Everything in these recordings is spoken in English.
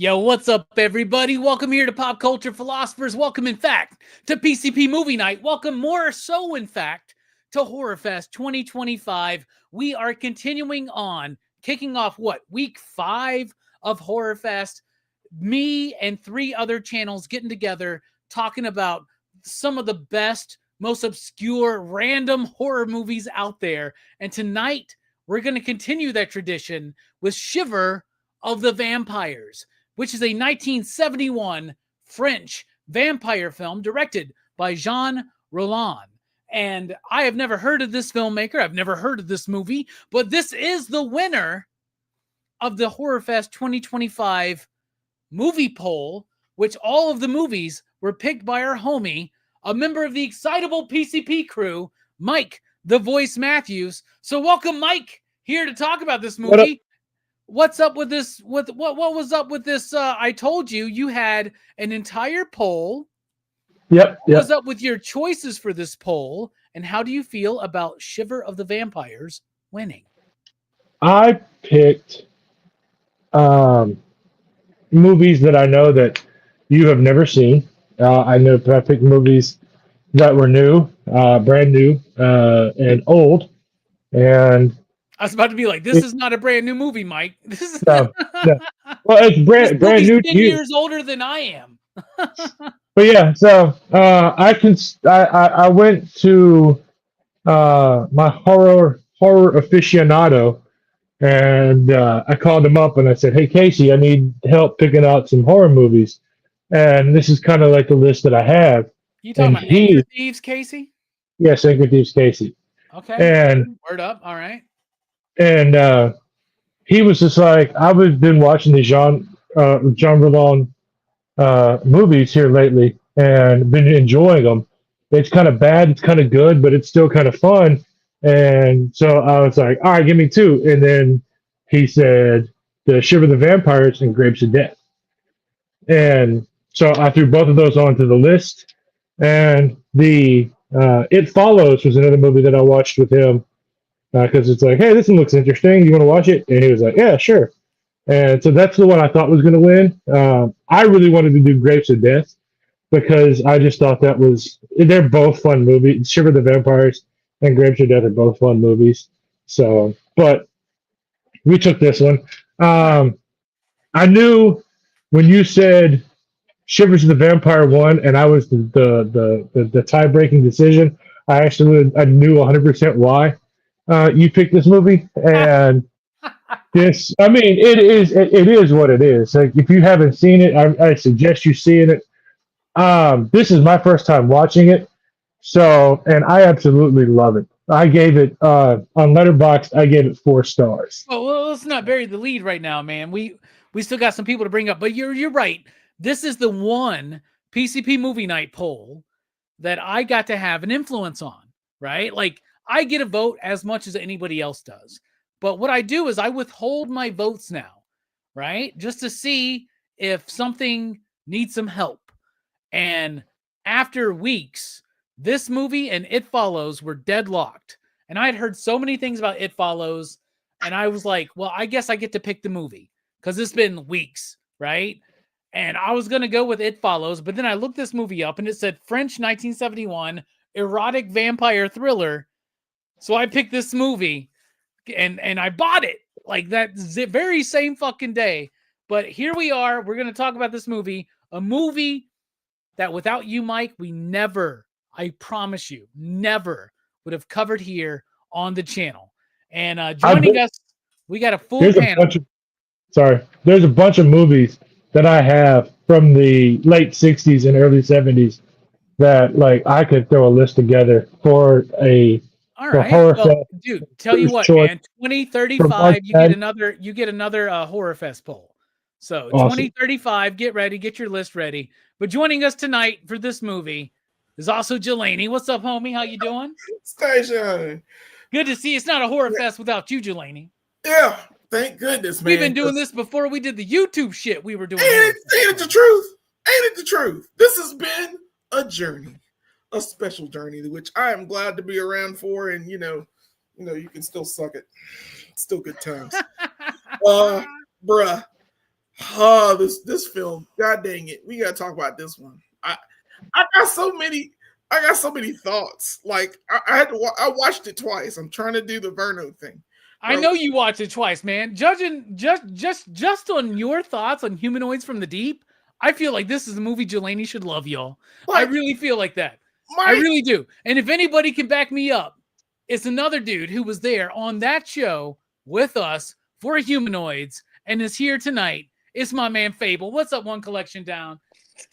Yo, what's up, everybody? Welcome here to Pop Culture Philosophers. Welcome, in fact, to PCP Movie Night. Welcome, more so, in fact, to Horrorfest 2025. We are continuing on, kicking off week 5 of Horrorfest. Me and 3 other channels getting together, talking about some of the best, most obscure, random horror movies out there. And tonight, we're going to continue that tradition with Shiver of the Vampires, which is a 1971 French vampire film directed by Jean Rollin. And I have never heard of this filmmaker. I've never heard of this movie, but this is the winner of the Horrorfest 2025 movie poll, which all of the movies were picked by our homie, a member of the Excitable PCP crew, Mike, the Voice Matthews. So welcome, Mike, here to talk about this movie. What's up with this? What was up with this? I told you had an entire poll. Yep. What's up with your choices for this poll? And how do you feel about Shiver of the Vampires winning? I picked movies that I know that you have never seen. I picked movies that were new, brand new, and old. And I was about to be like, this is not a brand new movie, Mike. This is no. Well, it's brand new. 10 years older than I am. But yeah, so I went to my horror aficionado, and I called him up and I said, "Hey Casey, I need help picking out some horror movies, and this is kind of like the list that I have." You talking about Anchor Thieves, Casey? Yes, Anchor Thieves, Casey. Okay. And word up. All right. And he was just like, I've been watching the Jean Rollin movies here lately and been enjoying them. It's kind of bad, it's kind of good, but it's still kind of fun. And so I was like, all right, give me 2. And then he said the Shiver the Vampires and Grapes of Death. And so I threw both of those onto the list. And the It Follows was another movie that I watched with him because it's like, hey, this one looks interesting. You want to watch it? And he was like, yeah, sure. And so that's the one I thought was going to win. I really wanted to do Grapes of Death because I just thought they're both fun movies. Shiver the Vampires and Grapes of Death are both fun movies. So, but we took this one. I knew when you said Shivers of the Vampire won, and I was the tie-breaking decision. I knew 100% why you picked this movie, and this. I mean, it is what it is. Like, if you haven't seen it, I suggest you seeing it. This is my first time watching it, and I absolutely love it. I gave it on Letterboxd. I gave it 4 stars. Well, let's not bury the lead right now, man. We still got some people to bring up, but you're right. This is the one PCP Movie Night poll that I got to have an influence on, right? Like, I get a vote as much as anybody else does. But what I do is I withhold my votes now, right? Just to see if something needs some help. And after weeks, this movie and It Follows were deadlocked. And I had heard so many things about It Follows, and I was like, well, I guess I get to pick the movie because it's been weeks, right? And I was going to go with It Follows, but then I looked this movie up and it said French 1971 erotic vampire thriller. So I picked this movie and I bought it like that very same fucking day. But here we are. We're going to talk about this movie, a movie that without you, Mike, we never, I promise you, never would have covered here on the channel. And joining us, we got a full panel. There's a bunch of movies that I have from the late 60s and early 70s that, like, I could throw a list together for a horror fest. Dude, tell you what, man, 2035, you get another horror fest poll. So awesome. 2035, get ready, get your list ready. But joining us tonight for this movie is also Jelani. What's up, homie? How you doing? Station. Good to see you. It's not a horror fest without you, Jelani. Yeah. Thank goodness, man. We've been doing this before we did the YouTube shit we were doing. Ain't it the truth? Ain't it the truth? This has been a journey, a special journey, which I am glad to be around for. And, you know, you can still suck it. It's still good times. Bruh. Oh, this film. God dang it. We gotta talk about this one. I got so many thoughts. Like I watched it twice. I'm trying to do the Verno thing. I know you watched it twice, man. Judging just on your thoughts on Humanoids from the Deep, I feel like this is a movie Jelani should love, y'all. I really feel like that. I really do. And if anybody can back me up, it's another dude who was there on that show with us for Humanoids and is here tonight. It's my man Fable. What's up, One Collection Down?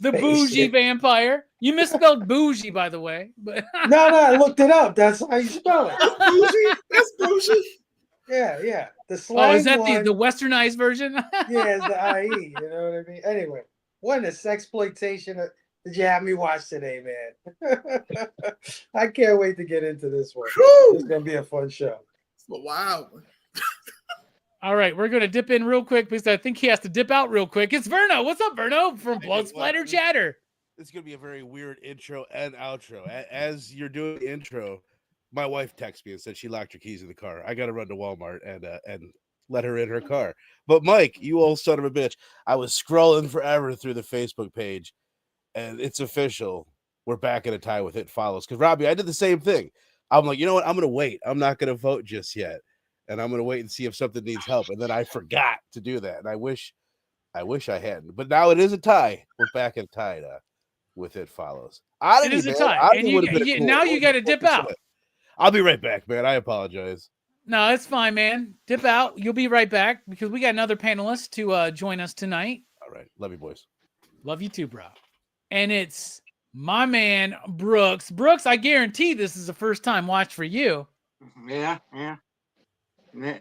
The bougie vampire. You misspelled bougie, by the way. But no, I looked it up. That's how you spell it. That's bougie. Yeah. The slang is that the westernized version? Yeah, it's the IE. You know what I mean? Anyway, what a sexploitation did you have me watch today, man? I can't wait to get into this one. It's gonna be a fun show. Wow. All right, we're gonna dip in real quick because I think he has to dip out real quick. It's Verno. What's up, Verno? From Blood Splatter Chatter. It's gonna be a very weird intro and outro. As you're doing the intro, my wife texted me and said she locked her keys in the car. I gotta run to Walmart and let her in her car. But Mike, you old son of a bitch, I was scrolling forever through the Facebook page, and it's official. We're back in a tie with It Follows. Because Robbie, I did the same thing. I'm like, you know what? I'm gonna wait. I'm not gonna vote just yet. And I'm going to wait and see if something needs help. And then I forgot to do that. And I wish I hadn't. But now it is a tie. We're back in a tie with It Follows. It is a tie. And now you got to dip out. I'll be right back, man. I apologize. No, it's fine, man. Dip out. You'll be right back because we got another panelist to join us tonight. All right. Love you, boys. Love you too, bro. And it's my man, Brooks. Brooks, I guarantee this is the first time watch for you. Yeah.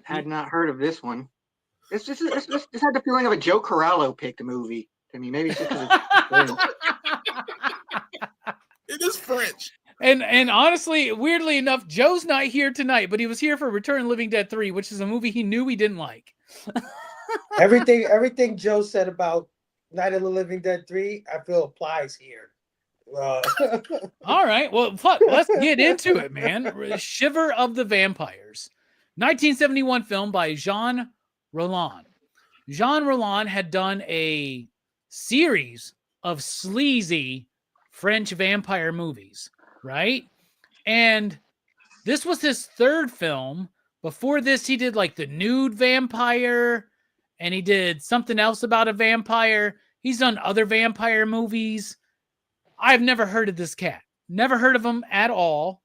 Had not heard of this one. It's had the feeling of a Joe Corallo picked movie to me. Maybe it's just it is French. And honestly, weirdly enough, Joe's not here tonight, but he was here for Return of the Living Dead 3, which is a movie he knew he didn't like. Everything Joe said about Night of the Living Dead 3, I feel applies here. All right, well, fuck, let's get into it, man. Shiver of the Vampires. 1971 film by Jean Rollin. Jean Rollin had done a series of sleazy French vampire movies, right? And this was his third film. Before this, he did like The Nude Vampire, and he did something else about a vampire. He's done other vampire movies. I've never heard of this cat. Never heard of him at all.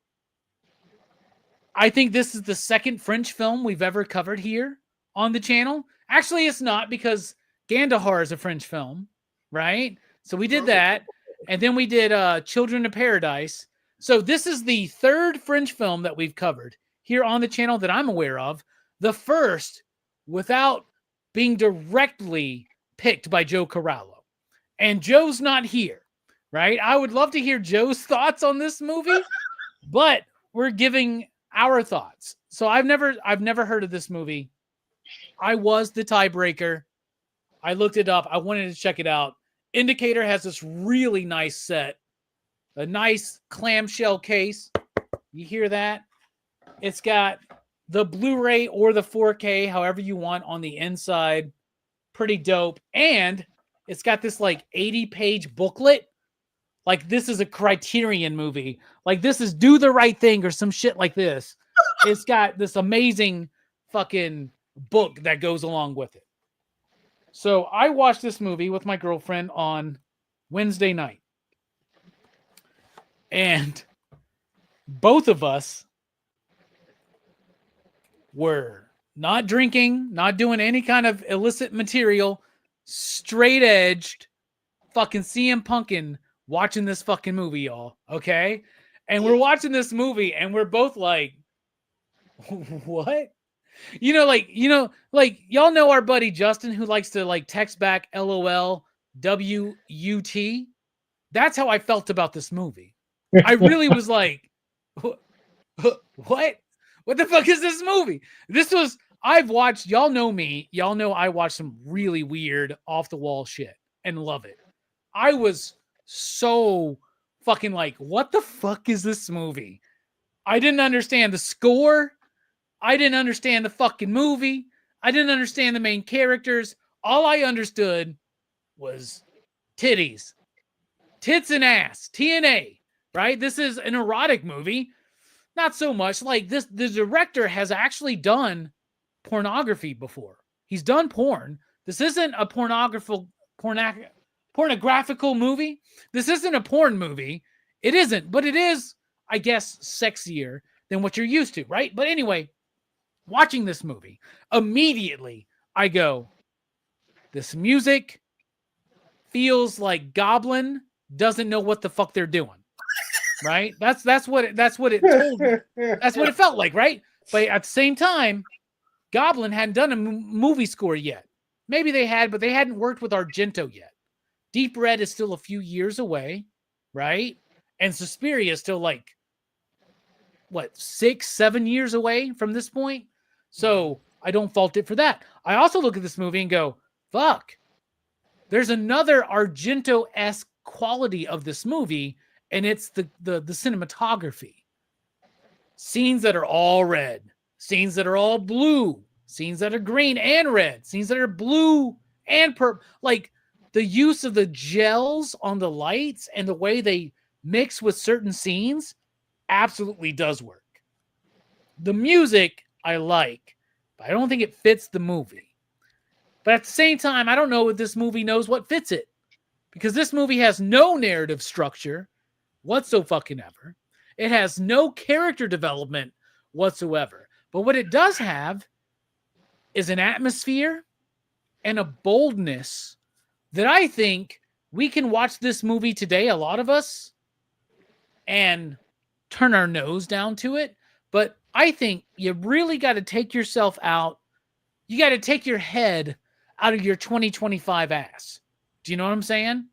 I think this is the second French film we've ever covered here on the channel. Actually, it's not because Gandahar is a French film, right? So we did that. And then we did Children of Paradise. So this is the third French film that we've covered here on the channel that I'm aware of. The first without being directly picked by Joe Corallo. And Joe's not here, right? I would love to hear Joe's thoughts on this movie, but we're giving our thoughts. So I've never heard of this movie. I was the tiebreaker. I looked it up. I wanted to check it out. Indicator has this really nice set, a nice clamshell case. You hear that? It's got the Blu-ray or the 4K, however you want, on the inside. Pretty dope. And it's got this like 80-page booklet. Like this is a Criterion movie. Like this is Do the Right Thing or some shit like this. It's got this amazing fucking book that goes along with it. So I watched this movie with my girlfriend on Wednesday night. And both of us were not drinking, not doing any kind of illicit material, straight-edged, fucking CM Punkin' watching this fucking movie, y'all. Okay? And we're watching this movie and we're both like, what? Like y'all know our buddy Justin who likes to like text back LOL WUT. That's how I felt about this movie. I really was like, what? What the fuck is this movie? I've watched, y'all know me. Y'all know I watch some really weird off the wall shit and love it. I was so fucking like, what the fuck is this movie? I didn't understand the score. I didn't understand the fucking movie. I didn't understand the main characters. All I understood was titties, tits and ass, TNA, right? This is an erotic movie. Not so much. Like this, the director has actually done pornography before. He's done porn. This isn't a pornographical movie. This isn't a porn movie. It isn't, but it is, I guess, sexier than what you're used to, right? But anyway, watching this movie, immediately I go, this music feels like Goblin doesn't know what the fuck they're doing. Right? That's what it told me. That's what it felt like, right? But at the same time, Goblin hadn't done a movie score yet. Maybe they had, but they hadn't worked with Argento yet. Deep Red is still a few years away, right? And Suspiria is still like, what, 6-7 years away from this point? So I don't fault it for that. I also look at this movie and go, fuck, there's another Argento-esque quality of this movie, and it's the cinematography. Scenes that are all red, scenes that are all blue, scenes that are green and red, scenes that are blue and purple. Like the use of the gels on the lights and the way they mix with certain scenes absolutely does work. The music I like, but I don't think it fits the movie. But at the same time, I don't know if this movie knows what fits it, because this movie has no narrative structure whatsoever. It has no character development whatsoever. But what it does have is an atmosphere and a boldness that I think we can watch this movie today, a lot of us, and turn our nose down to it. But I think you really got to take yourself out. You got to take your head out of your 2025 ass. Do you know what I'm saying?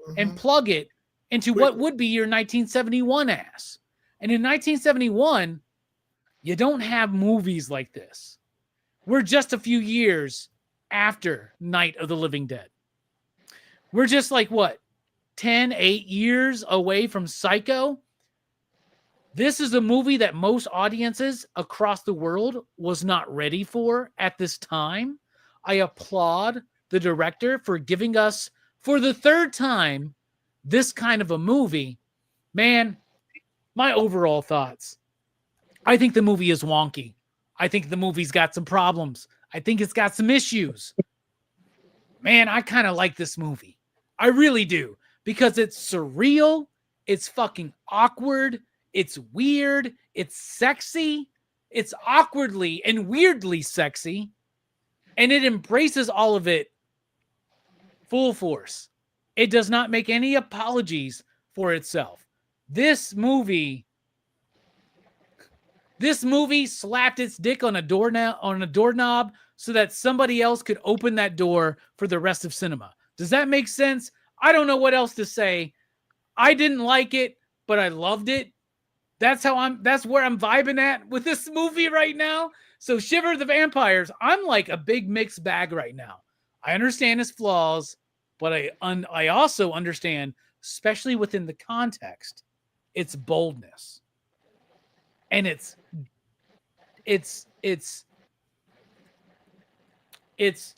Mm-hmm. And plug it into what would be your 1971 ass. And in 1971, you don't have movies like this. We're just a few years after Night of the Living Dead. We're just like, what, 8 years away from Psycho? This is a movie that most audiences across the world was not ready for at this time. I applaud the director for giving us, for the third time, this kind of a movie. Man, my overall thoughts. I think the movie is wonky. I think the movie's got some problems. I think it's got some issues. Man, I kind of like this movie. I really do. Because it's surreal. It's fucking awkward. It's weird. It's sexy. It's awkwardly and weirdly sexy. And it embraces all of it full force. It does not make any apologies for itself. This movie slapped its dick on a doorknob so that somebody else could open that door for the rest of cinema. Does that make sense? I don't know what else to say. I didn't like it, but I loved it. That's where I'm vibing at with this movie right now. So Shiver the Vampires, I'm like a big mixed bag right now. I understand its flaws, but I also understand, especially within the context, its boldness. And its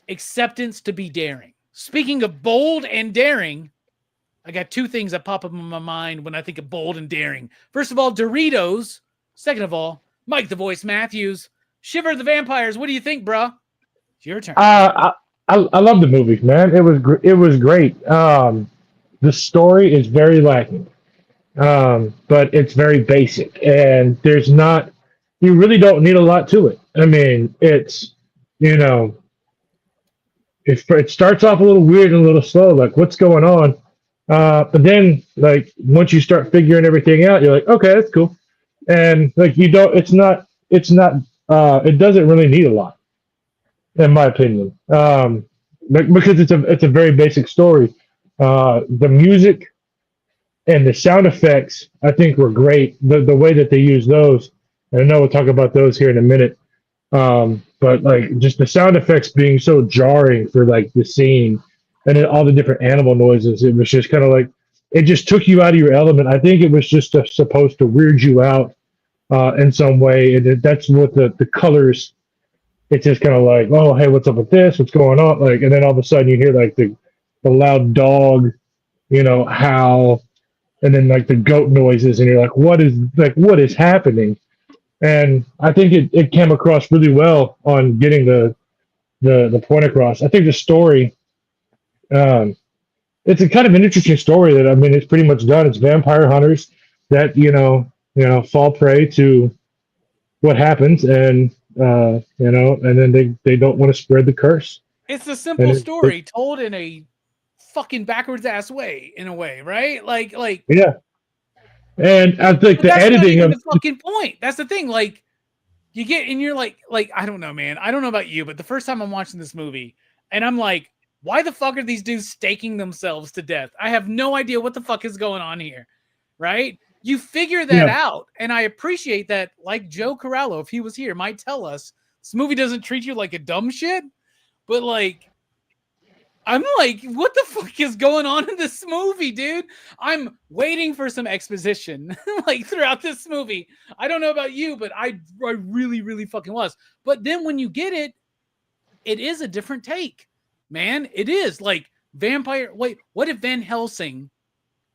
acceptance to be daring. Speaking of bold and daring, I got two things that pop up in my mind when I think of bold and daring. First of all, Doritos. Second of all, Mike the Voice Matthews. Shiver the Vampires. What do you think, bro? It's your turn. I love the movie, man. It was great. The story is very lacking, but it's very basic, and you really don't need a lot to it. I mean, it's, it starts off a little weird and a little slow, like what's going on? But then, like, once you start figuring everything out, you're like, okay, that's cool. And like, it doesn't really need a lot, in my opinion. Because it's a very basic story. The music and the sound effects, I think, were great. The way that they use those, and I know we'll talk about those here in a minute. But like, just the sound effects being so jarring for like the scene, and then all the different animal noises, it was just kind of like, it just took you out of your element. I think it was just supposed to weird you out in some way, and that's what the colors it's just kind of like, oh, hey, what's up with this? What's going on? Like, and then all of a sudden you hear like the loud dog, howl, and then like the goat noises, and you're like, what is happening? And I think it came across really well on getting the point across. I think the story, um, it's a kind of an interesting story that, I mean, it's pretty much done. It's vampire hunters that, fall prey to what happens, and, and then they don't want to spread the curse. It's a simple And story told in a fucking backwards ass way, in a way, right? Like yeah. And I think but the that's not editing even of the fucking point. That's the thing. Like, you get and you're like, I don't know, man. I don't know about you, but the first time I'm watching this movie, and I'm like, why the fuck are these dudes staking themselves to death? I have no idea what the fuck is going on here, right? You figure that out, and I appreciate that. Like Joe Corallo, if he was here, might tell us this movie doesn't treat you like a dumb shit, but like, I'm like, what the fuck is going on in this movie, dude? I'm waiting for some exposition, like throughout this movie. I don't know about you, but I really, really fucking was. But then when you get it, it is a different take, man. It is like vampire. Wait, what if Van Helsing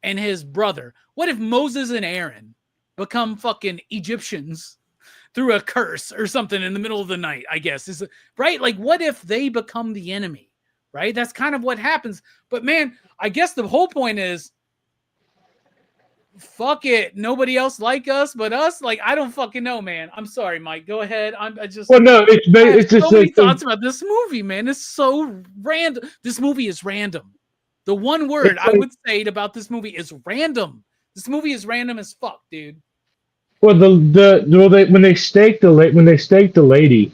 and his brother? What if Moses and Aaron become fucking Egyptians through a curse or something in the middle of the night? I guess is right. Like, what if they become the enemy? Right? That's kind of what happens. But man, I guess the whole point is, fuck it. Nobody else like us but us. Like, I don't fucking know, man. I'm sorry, Mike. Go ahead. I just. Well, no, I have it's just so many thoughts about this movie, man. It's so random. This movie is random. The one word I would say about this movie is random. This movie is random as fuck, dude. Well, when they stake the lady,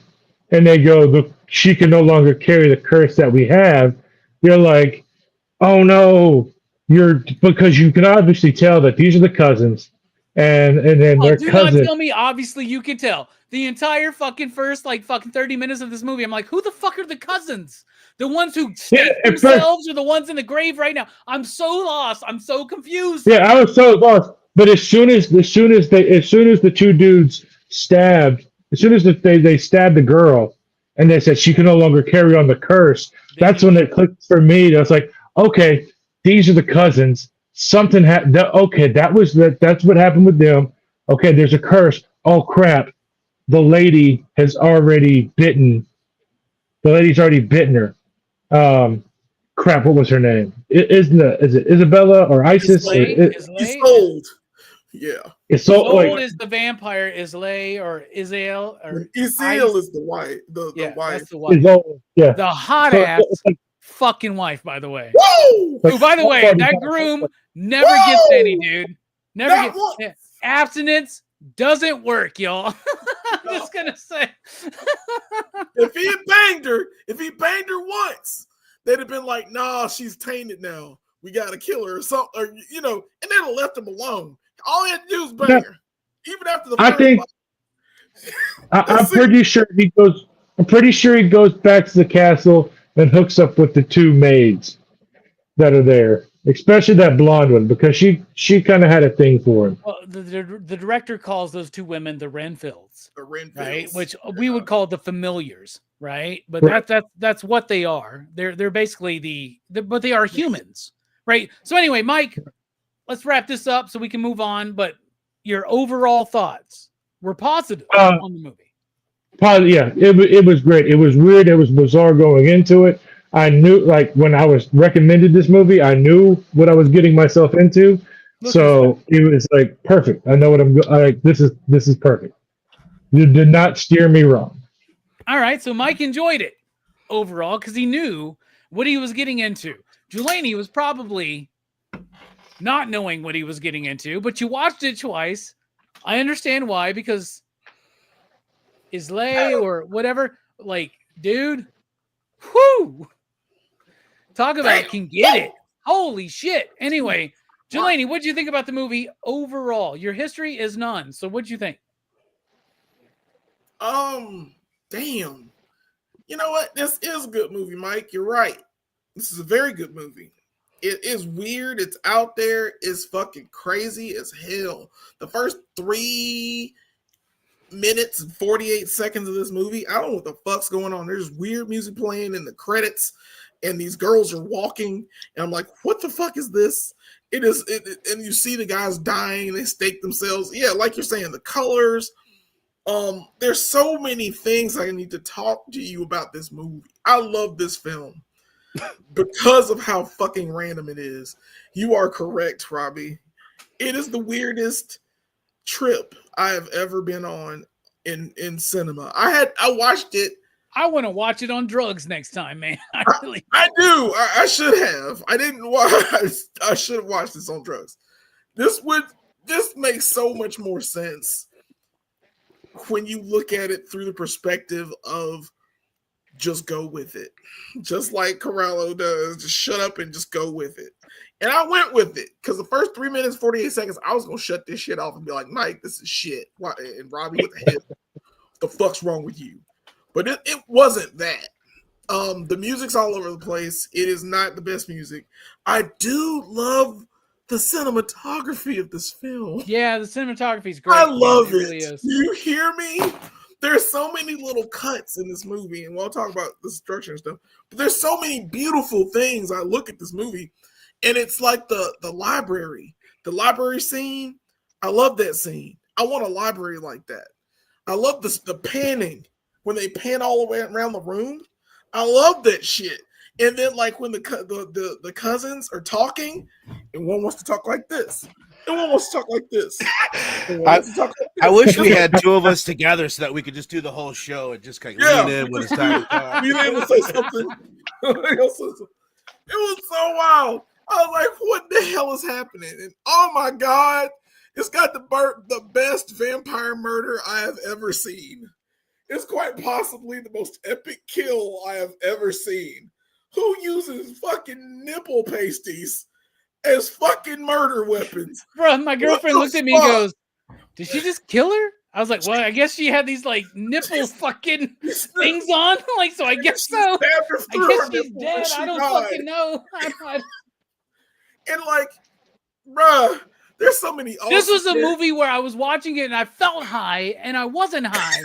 and they go, she can no longer carry the curse that we have. You're like, oh no, because you can obviously tell that these are the cousins, and then their Do not cousin. tell me. Obviously, you can tell. The entire fucking first fucking 30 minutes of this movie, I'm like, who the fuck are the cousins? The ones who stake themselves, or the ones in the grave right now? I'm so lost. I'm so confused. Yeah, I was so lost. But as soon as the two dudes stabbed, as soon as they stabbed the girl, and they said she can no longer carry on the curse, that's when it clicked for me. I was like, okay, these are the cousins. Something happened. Okay, that's what happened with them. Okay, there's a curse. Oh crap, the lady has already bitten. The lady's already bitten her. Crap, what was her name? Is it Isabella or Isis? Isolde. Yeah. Isolde is the vampire. Islay or Isael or Isael is the wife. The wife. That's the wife. Yeah. The hot ass fucking wife, by the way. Whoa! Who, by the way, that groom never gets any, dude. Never gets abstinence. Doesn't work, y'all. I'm just gonna say. if he banged her once, they'd have been like, nah, she's tainted now. We gotta kill her or something, or and they'd have left him alone. All he had to do was bang her. Even after the I'm pretty sure he goes. I'm pretty sure he goes back to the castle and hooks up with the two maids that are there, especially that blonde one, because she kind of had a thing for him. Well, the director calls those two women the Renfields. The Renfields, right? Which we would call the familiars, right? But that's what they are. They're basically but they are humans, right? So anyway, Mike, let's wrap this up so we can move on. But your overall thoughts were positive on the movie. Yeah, it was great. It was weird. It was bizarre going into it. I knew, like, when I was recommended this movie, I knew what I was getting myself into. So it was like perfect. I know what I'm like. This is perfect. You did not steer me wrong. All right, so Mike enjoyed it overall because he knew what he was getting into. Delaney was probably not knowing what he was getting into, but you watched it twice. I understand why, because Islay or whatever, like, dude, whoo, talk about can get it. Holy shit. Anyway, Delaney, what do you think about the movie overall? Your history is none, so what'd you think? Damn. You know what? This is a good movie, Mike. You're right. This is a very good movie. It is weird. It's out there. It's fucking crazy as hell. The first 3 minutes and 48 seconds of this movie, I don't know what the fuck's going on. There's weird music playing in the credits, and these girls are walking, and I'm like, what the fuck is this? And you see the guys dying, they stake themselves. Yeah, like you're saying, the colors. There's so many things I need to talk to you about this movie. I love this film because of how fucking random it is. You are correct, Robbie. It is the weirdest trip I have ever been on in cinema. I watched it. I want to watch it on drugs next time, man. I do. I should have. I didn't watch. I should have watched this on drugs. This makes so much more sense when you look at it through the perspective of just go with it. Just like Corallo does. Just shut up and just go with it. And I went with it because the first 3 minutes, 48 seconds, I was going to shut this shit off and be like, Mike, this is shit. And Robbie, what the hell? What the fuck's wrong with you? But it wasn't that. The music's all over the place. It is not the best music. I do love the cinematography of this film. Yeah, the cinematography is great. I love it. Really is. Do you hear me? There's so many little cuts in this movie, and we'll talk about the structure and stuff. But there's so many beautiful things. I look at this movie, and it's like the library scene. I love that scene. I want a library like that. I love the panning when they pan all the way around the room. I love that shit. And then, like, when the cousins are talking, and one wants to talk like this, and one wants to talk like this. I wish we had two of us together so that we could just do the whole show and just kind of lean in when it's time to talk. Lean in and say something. It was so wild. I was like, what the hell is happening? And oh my God, it's got the best vampire murder I have ever seen. It's quite possibly the most epic kill I have ever seen. Who uses fucking nipple pasties as fucking murder weapons? Bro, my girlfriend looked at me and goes, did she just kill her? I was like, well, I guess she had these like nipple fucking things on. Like, so I guess so. I guess she's dead. I don't fucking know. And like, bruh, there's so many. This was a movie where I was watching it and I felt high and I wasn't high.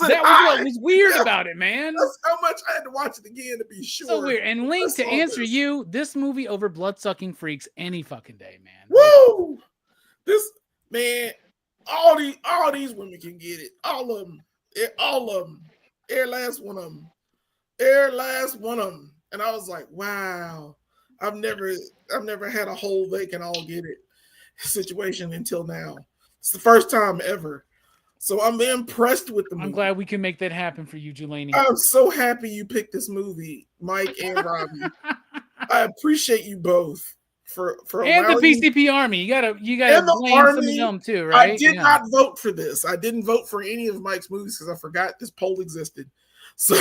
That was what was weird about it, man. That's how much I had to watch it again to be sure. So weird. And Link, to answer you, this movie over Bloodsucking Freaks any fucking day, man. Woo! This man, all these women can get it. All of them. Every last one of them. And I was like, wow. I've never had a whole they can all get it situation until now. It's the first time ever. So I'm impressed with the movie. I'm glad we can make that happen for you, Julaney. I'm so happy you picked this movie, Mike and Robbie. I appreciate you both for and the PCP Army. You gotta blame some of them too, right? I did not vote for this. I didn't vote for any of Mike's movies because I forgot this poll existed. So,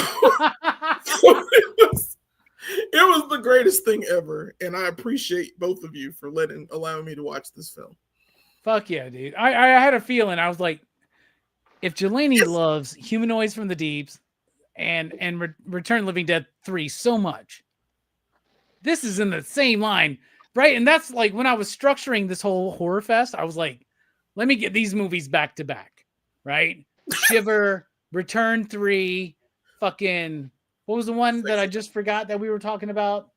it was the greatest thing ever, and I appreciate both of you for allowing me to watch this film. Fuck yeah, dude! I had a feeling. I was like, if Julaney loves Humanoids from the Deeps and Return of the Living Dead 3 so much, this is in the same line, right? And that's like when I was structuring this whole horror fest, I was like, let me get these movies back to back, right? Shiver, Return 3, fucking. What was the one that I just forgot that we were talking about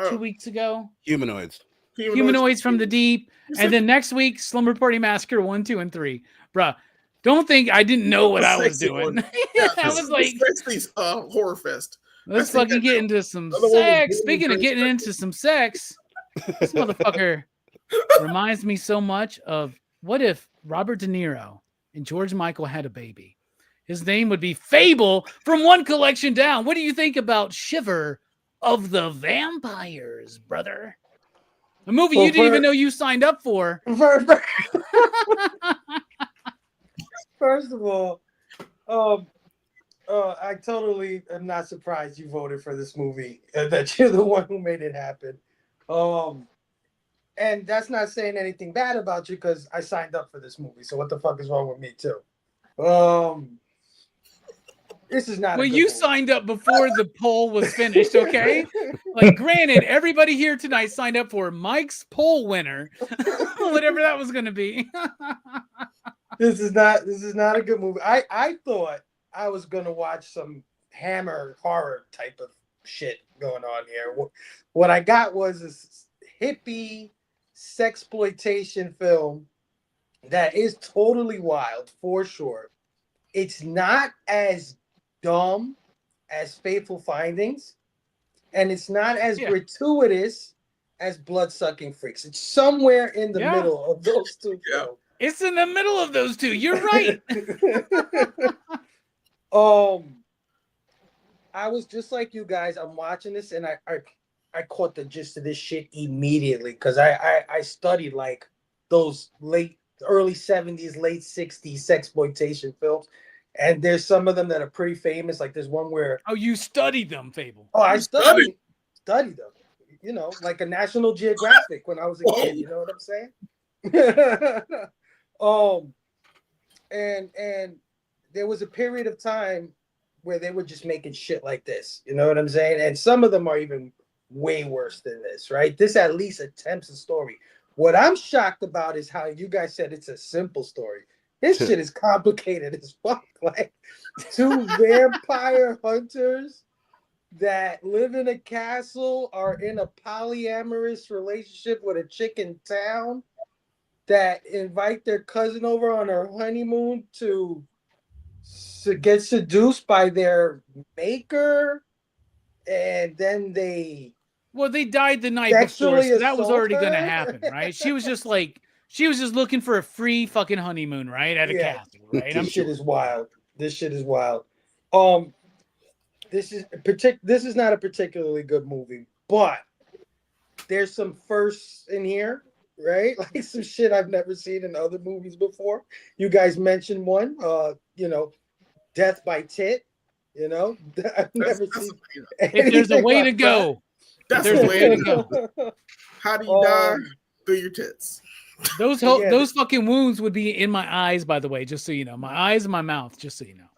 2 weeks ago? Humanoids from the Deep. And then next week, Slumber Party Massacre 1, 2, and 3. Bruh, don't think I didn't know what I was doing. I was like, Horrorfest. Let's fucking get into some sex. Speaking of getting into some sex, this motherfucker reminds me so much of what if Robert De Niro and George Michael had a baby? His name would be Fable from One Collection Down. What do you think about Shiver of the Vampires, brother? A movie you didn't even know you signed up for. First of all, I totally am not surprised you voted for this movie, that you're the one who made it happen. And that's not saying anything bad about you because I signed up for this movie. So what the fuck is wrong with me too? This is not. Well, you signed up before the poll was finished, okay? Like, granted, everybody here tonight signed up for Mike's poll winner, whatever that was going to be. This is not a good movie. I thought I was gonna watch some Hammer horror type of shit going on here. What I got was this hippie sexploitation film that is totally wild for sure. It's not as dumb as Fateful Findings, and it's not as gratuitous as Blood-Sucking Freaks. It's somewhere in the middle of those two films. It's in the middle of those two. You're right. I was just like you guys. I'm watching this, and I caught the gist of this shit immediately because I studied like those early 70s, late 60s sexploitation films. And there's some of them that are pretty famous. Like there's one where you studied them, Fable. Oh, I studied them. You know, like a National Geographic when I was a kid. You know what I'm saying? And there was a period of time where they were just making shit like this. You know what I'm saying? And some of them are even way worse than this, right? This at least attempts a story. What I'm shocked about is how you guys said it's a simple story. This shit is complicated as fuck. Like two vampire hunters that live in a castle are in a polyamorous relationship with a chick in town that invite their cousin over on her honeymoon to get seduced by their maker, and then they died the night before, so that was already going to happen, right? She was just looking for a free fucking honeymoon, right, at a castle, right? This shit is wild. This is not a particularly good movie, but there's some firsts in here, right? Like some shit I've never seen in other movies before. You guys mentioned one, Death by Tit. You know, I've never seen. If there's a way to go, there's a way to go. How do you die? Through your tits. Those fucking wounds would be in my eyes, by the way, just so you know. My eyes and my mouth, just so you know.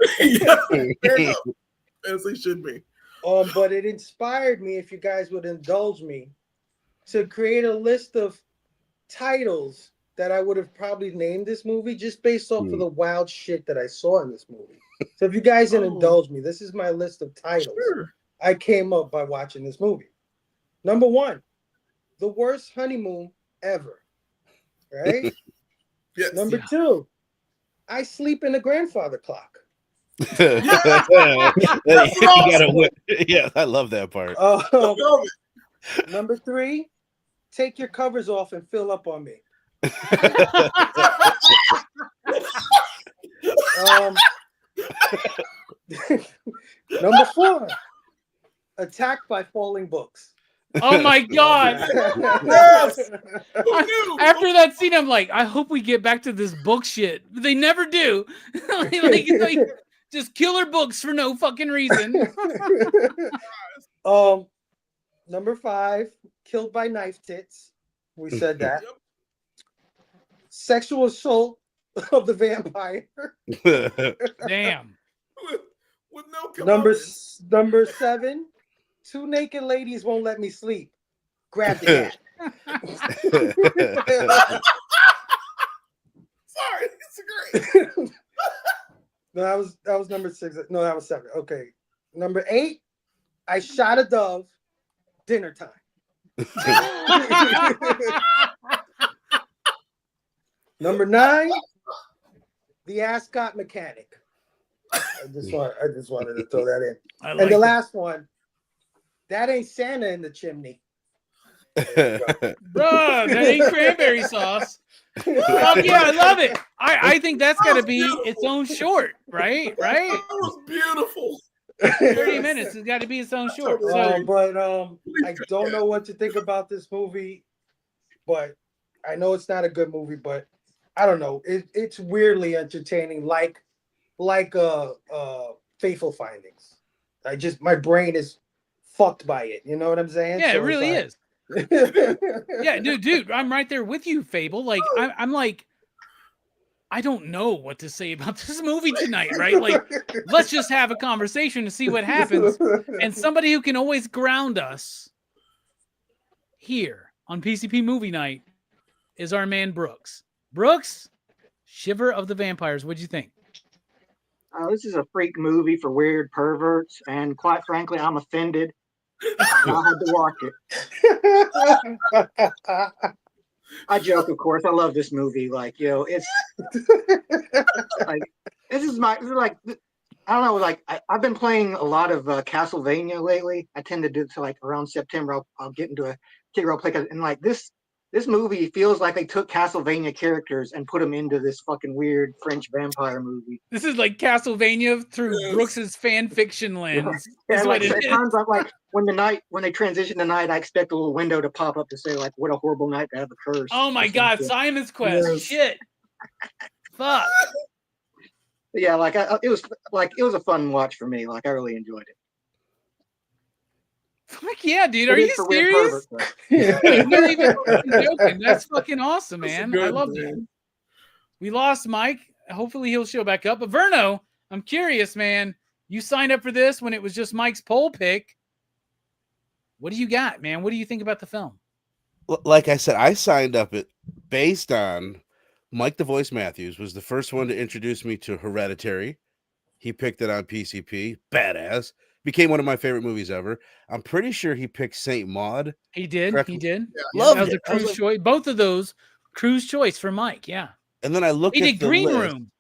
As they should be. But it inspired me, if you guys would indulge me, to create a list of titles that I would have probably named this movie just based off of the wild shit that I saw in this movie. So if you guys can indulge me, this is my list of titles I came up by watching this movie. Number 1, The Worst Honeymoon Ever. Right? Yes. Number 2, I Sleep in a Grandfather Clock. I love that part. Number 3, Take Your Covers Off and Fill Up on Me. Number 4, Attacked by Falling Books. Oh my God. Yes. After that scene, I'm like, I hope we get back to this book shit. But they never do. like, just killer books for no fucking reason. Number 5, Killed by Knife Tits. We said that. Sexual Assault of the Vampire. Damn. With no Number 7, Two Naked Ladies Won't Let Me Sleep. Grab the cat. Sorry, it's great. No, that was number 6. No, that was 7. Okay. Number 8, I Shot a Dove. Dinner Time. Number 9, The Ascot Mechanic. I just wanted to throw that in. And the last one, That Ain't Santa in the Chimney. Bruh, that ain't cranberry sauce. Oh, yeah, I love it. I think that's got to be its own short, right? That was beautiful. 30 minutes. It's got to be its own short. So, I don't know what to think about this movie, but I know it's not a good movie, but I don't know. It's weirdly entertaining, like Fateful Findings. My brain is fucked by it. You know what I'm saying? Yeah, it really is. Yeah, dude, I'm right there with you, Fable. Like, I'm like, I don't know what to say about this movie tonight, right? Like, let's just have a conversation to see what happens. And somebody who can always ground us here on PCP Movie Night is our man Brooks. Brooks, Shiver of the Vampires. What'd you think? This is a freak movie for weird perverts, and quite frankly, I'm offended. I had to watch it. I joke, of course. I love this movie. Like, it's like this is like I don't know. Like I've been playing a lot of Castlevania lately. I tend to do so like around September. I'll get into a kid role play, and like this movie feels like they took Castlevania characters and put them into this fucking weird French vampire movie. This is like Castlevania through Brooks's fan fiction lens. Yeah, like at times like when they transition the night, I expect a little window to pop up to say like, "What a horrible night to have a curse." Oh my God, Simon's Quest! Yes. Shit, fuck. But yeah, like it was a fun watch for me. Like I really enjoyed it. Fuck yeah, dude! Are you serious? I'm not even joking. That's fucking awesome, man. I love that. We lost Mike. Hopefully he'll show back up. But Verno, I'm curious, man. You signed up for this when it was just Mike's poll pick. What do you got, man? What do you think about the film? Like I said, I signed up based on Mike the Voice Matthews was the first one to introduce me to Hereditary. He picked it on PCP. Badass. Became one of my favorite movies ever. I'm pretty sure he picked Saint Maud. He did. Correctly. He did. Yeah, loved that was it. a cruise choice. Both of those cruise choice for Mike. Yeah. And then I looked He at did the Green list. Room.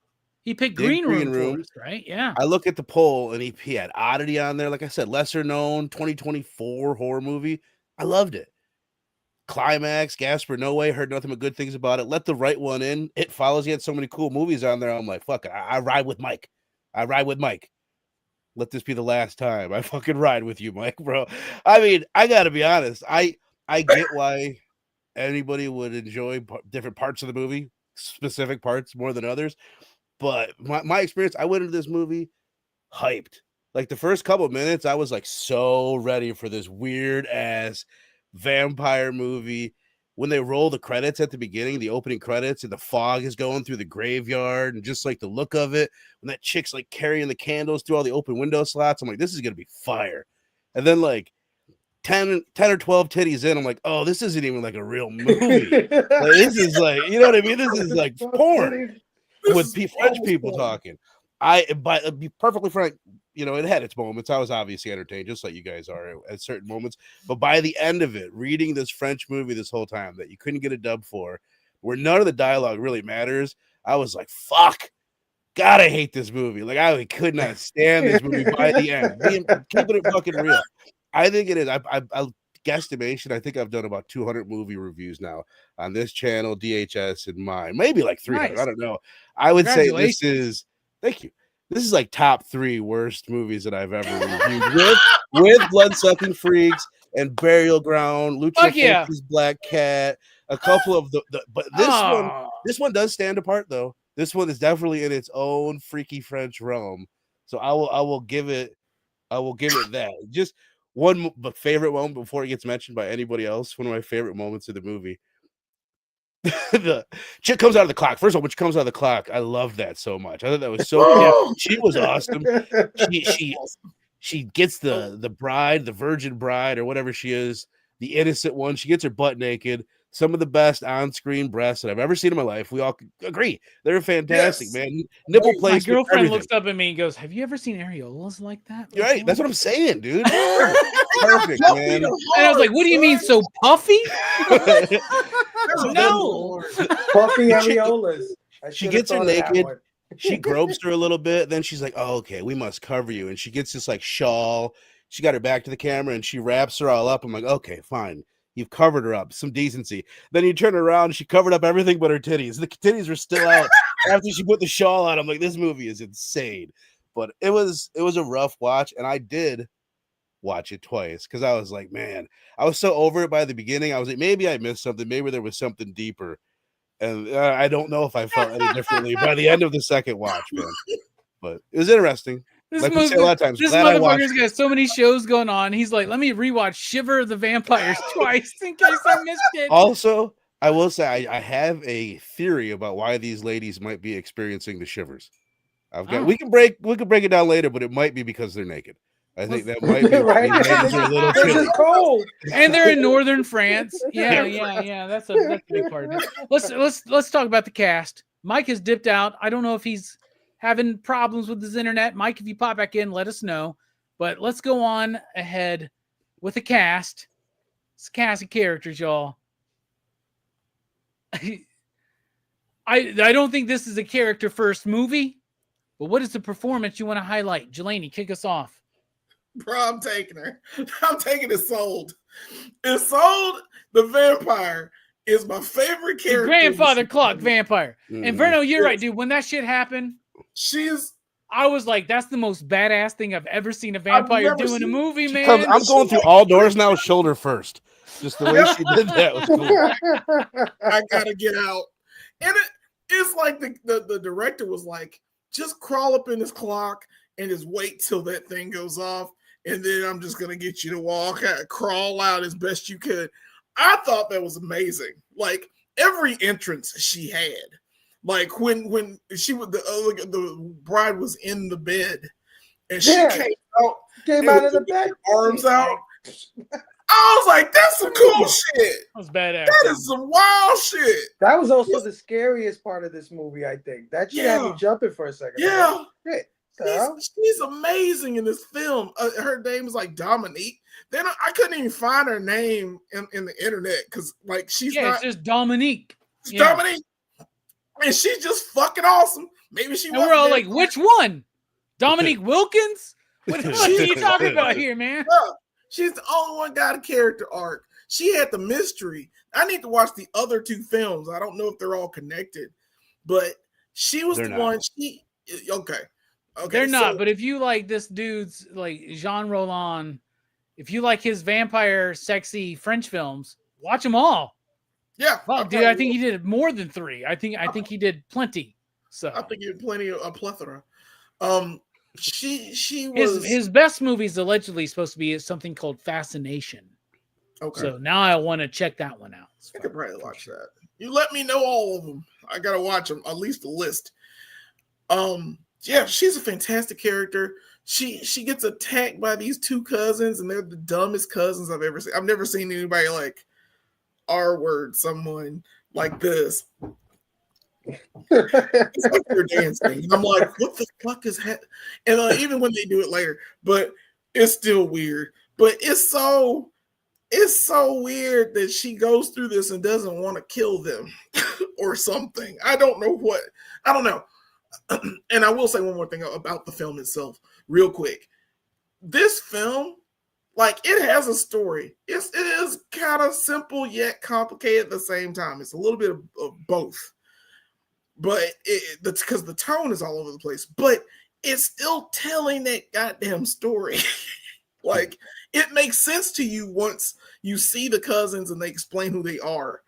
He picked Green Room first, right? Yeah. I look at the poll and he had Oddity on there. Like I said, lesser known 2024 horror movie. I loved it. Climax, Gasper, No Way, heard nothing but good things about it. Let the Right One In. It Follows. He had so many cool movies on there. I'm like, fuck it. I ride with Mike. Let this be the last time I fucking ride with you, Mike, bro. I mean, I gotta be honest. I get why anybody would enjoy different parts of the movie, specific parts more than others. But my experience, I went into this movie hyped. Like the first couple of minutes, I was like so ready for this weird ass vampire movie. When they roll the credits at the beginning, the opening credits, and the fog is going through the graveyard, and just like the look of it, when that chick's like carrying the candles through all the open window slots, I'm like, this is gonna be fire. And then like 10 or 12 titties in, I'm like, oh, this isn't even like a real movie. Like, this is like, you know what I mean? This is like porn with French people talking. But be perfectly frank, you know, it had its moments. I was obviously entertained, just like you guys are at certain moments. But by the end of it, reading this French movie this whole time that you couldn't get a dub for, where none of the dialogue really matters, I was like, fuck. God, I hate this movie. Like, I could not stand this movie by the end. Keeping it fucking real. I think it is. I guesstimation, I think I've done about 200 movie reviews now on this channel, DHS, and mine. Maybe like 300. Nice. I don't know. I would say this is, thank you. This is like top 3 worst movies that I've ever reviewed with Blood-Sucking Freaks and Burial Ground, Lucia Fulci's Black Cat, a couple of but this one does stand apart though. This one is definitely in its own freaky French realm. So I will give it that. Just one favorite moment before it gets mentioned by anybody else. One of my favorite moments of the movie. The chick comes out of the clock. First of all, when she comes out of the clock, I love that so much. I thought that was so cool. She was awesome. She gets the bride, the virgin bride, or whatever she is, the innocent one. She gets her butt naked. Some of the best on-screen breasts that I've ever seen in my life. We all agree they're fantastic, man. Nipple placement. My girlfriend looks up at me and goes, "Have you ever seen areolas like that?" You're right. That's what I'm saying, dude. Perfect, man. And I was like, "What do you mean, so puffy?" No, puffy areolas. She gets her naked. She gropes her a little bit. Then she's like, "Oh, okay, we must cover you." And she gets this like shawl. She got her back to the camera and she wraps her all up. I'm like, "Okay, fine. You've covered her up, some decency." Then you turn around, she covered up everything but her titties. The titties were still out after she put the shawl on. I'm like, this movie is insane. But it was a rough watch, and I did watch it twice because I was like, man, I was so over it by the beginning. I was like, maybe I missed something. Maybe there was something deeper. And I don't know if I felt any differently by the end of the second watch, man. But it was interesting. This like we say a lot of times, this motherfucker's got so many shows going on. He's like, let me rewatch Shiver of the Vampires twice in case I missed it. Also, I will say I have a theory about why these ladies might be experiencing the shivers. We can break it down later, but it might be because they're naked. I think that might be right. These are a little chilly. Cold. And they're in northern France. Yeah. That's a big part of it. Let's talk about the cast. Mike has dipped out. I don't know if he's having problems with his internet. Mike, if you pop back in, let us know. But let's go on ahead with the cast. It's a cast of characters, y'all. I don't think this is a character first movie, but what is the performance you want to highlight? Jelani, kick us off. Bro, I'm taking her. I'm taking Isolde. Isolde, the vampire, is my favorite character. The grandfather clock vampire. And Verno, you're right, dude. When that shit happened, I was like, that's the most badass thing I've ever seen a vampire do in a movie, man. I'm going through all doors now, shoulder first. Just the way she did that was cool. I gotta get out. And it's like the director was like, just crawl up in this clock and just wait till that thing goes off. And then I'm just going to get you to crawl out as best you could. I thought that was amazing. Like every entrance she had, like when she was, the bride was in the bed and she came out of the bed, arms out. I was like, that's some cool shit. That was badass. That is some wild shit. That was also the scariest part of this movie, I think. That shit had me jumping for a second. Yeah. She's amazing in this film. Her name is like Dominique. Then I couldn't even find her name in the internet because like she's not. It's just Dominique. It's Dominique. And she's just fucking awesome. Maybe she. And we're all like, which one? Dominique Wilkins? What are you talking about here, man? Yeah. She's the only one got a character arc. She had the mystery. I need to watch the other two films. I don't know if they're all connected, but she was the one. Okay. They're not. But if you like this dude's like Jean Rollin, if you like his vampire, sexy French films, watch them all. Yeah, fuck, dude. I think he did more than 3. I think he did plenty. So I think he did plenty of a plethora. She was his best movie is allegedly supposed to be something called Fascination. Okay. So now I want to check that one out. I could probably watch that. You let me know all of them. I gotta watch them, at least a list. Yeah, she's a fantastic character. She gets attacked by these two cousins, and they're the dumbest cousins I've ever seen. I've never seen anybody like R-word someone like this. It's like they're dancing. And I'm like, what the fuck is happening? And even when they do it later, but it's still weird. But it's so weird that she goes through this and doesn't want to kill them or something. I don't know. And I will say one more thing about the film itself, real quick. This film, like, it has a story. It is kind of simple yet complicated at the same time. It's a little bit of both. But that's because the tone is all over the place. But it's still telling that goddamn story. Like, it makes sense to you once you see the cousins and they explain who they are.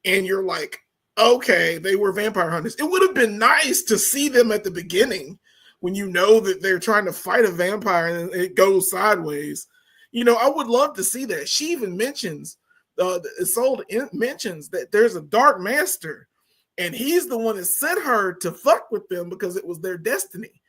And you're like, okay, they were vampire hunters. It would have been nice to see them at the beginning when you know that they're trying to fight a vampire and it goes sideways. You know, I would love to see that. She even mentions, Isolde mentions that there's a dark master and he's the one that sent her to fuck with them because it was their destiny.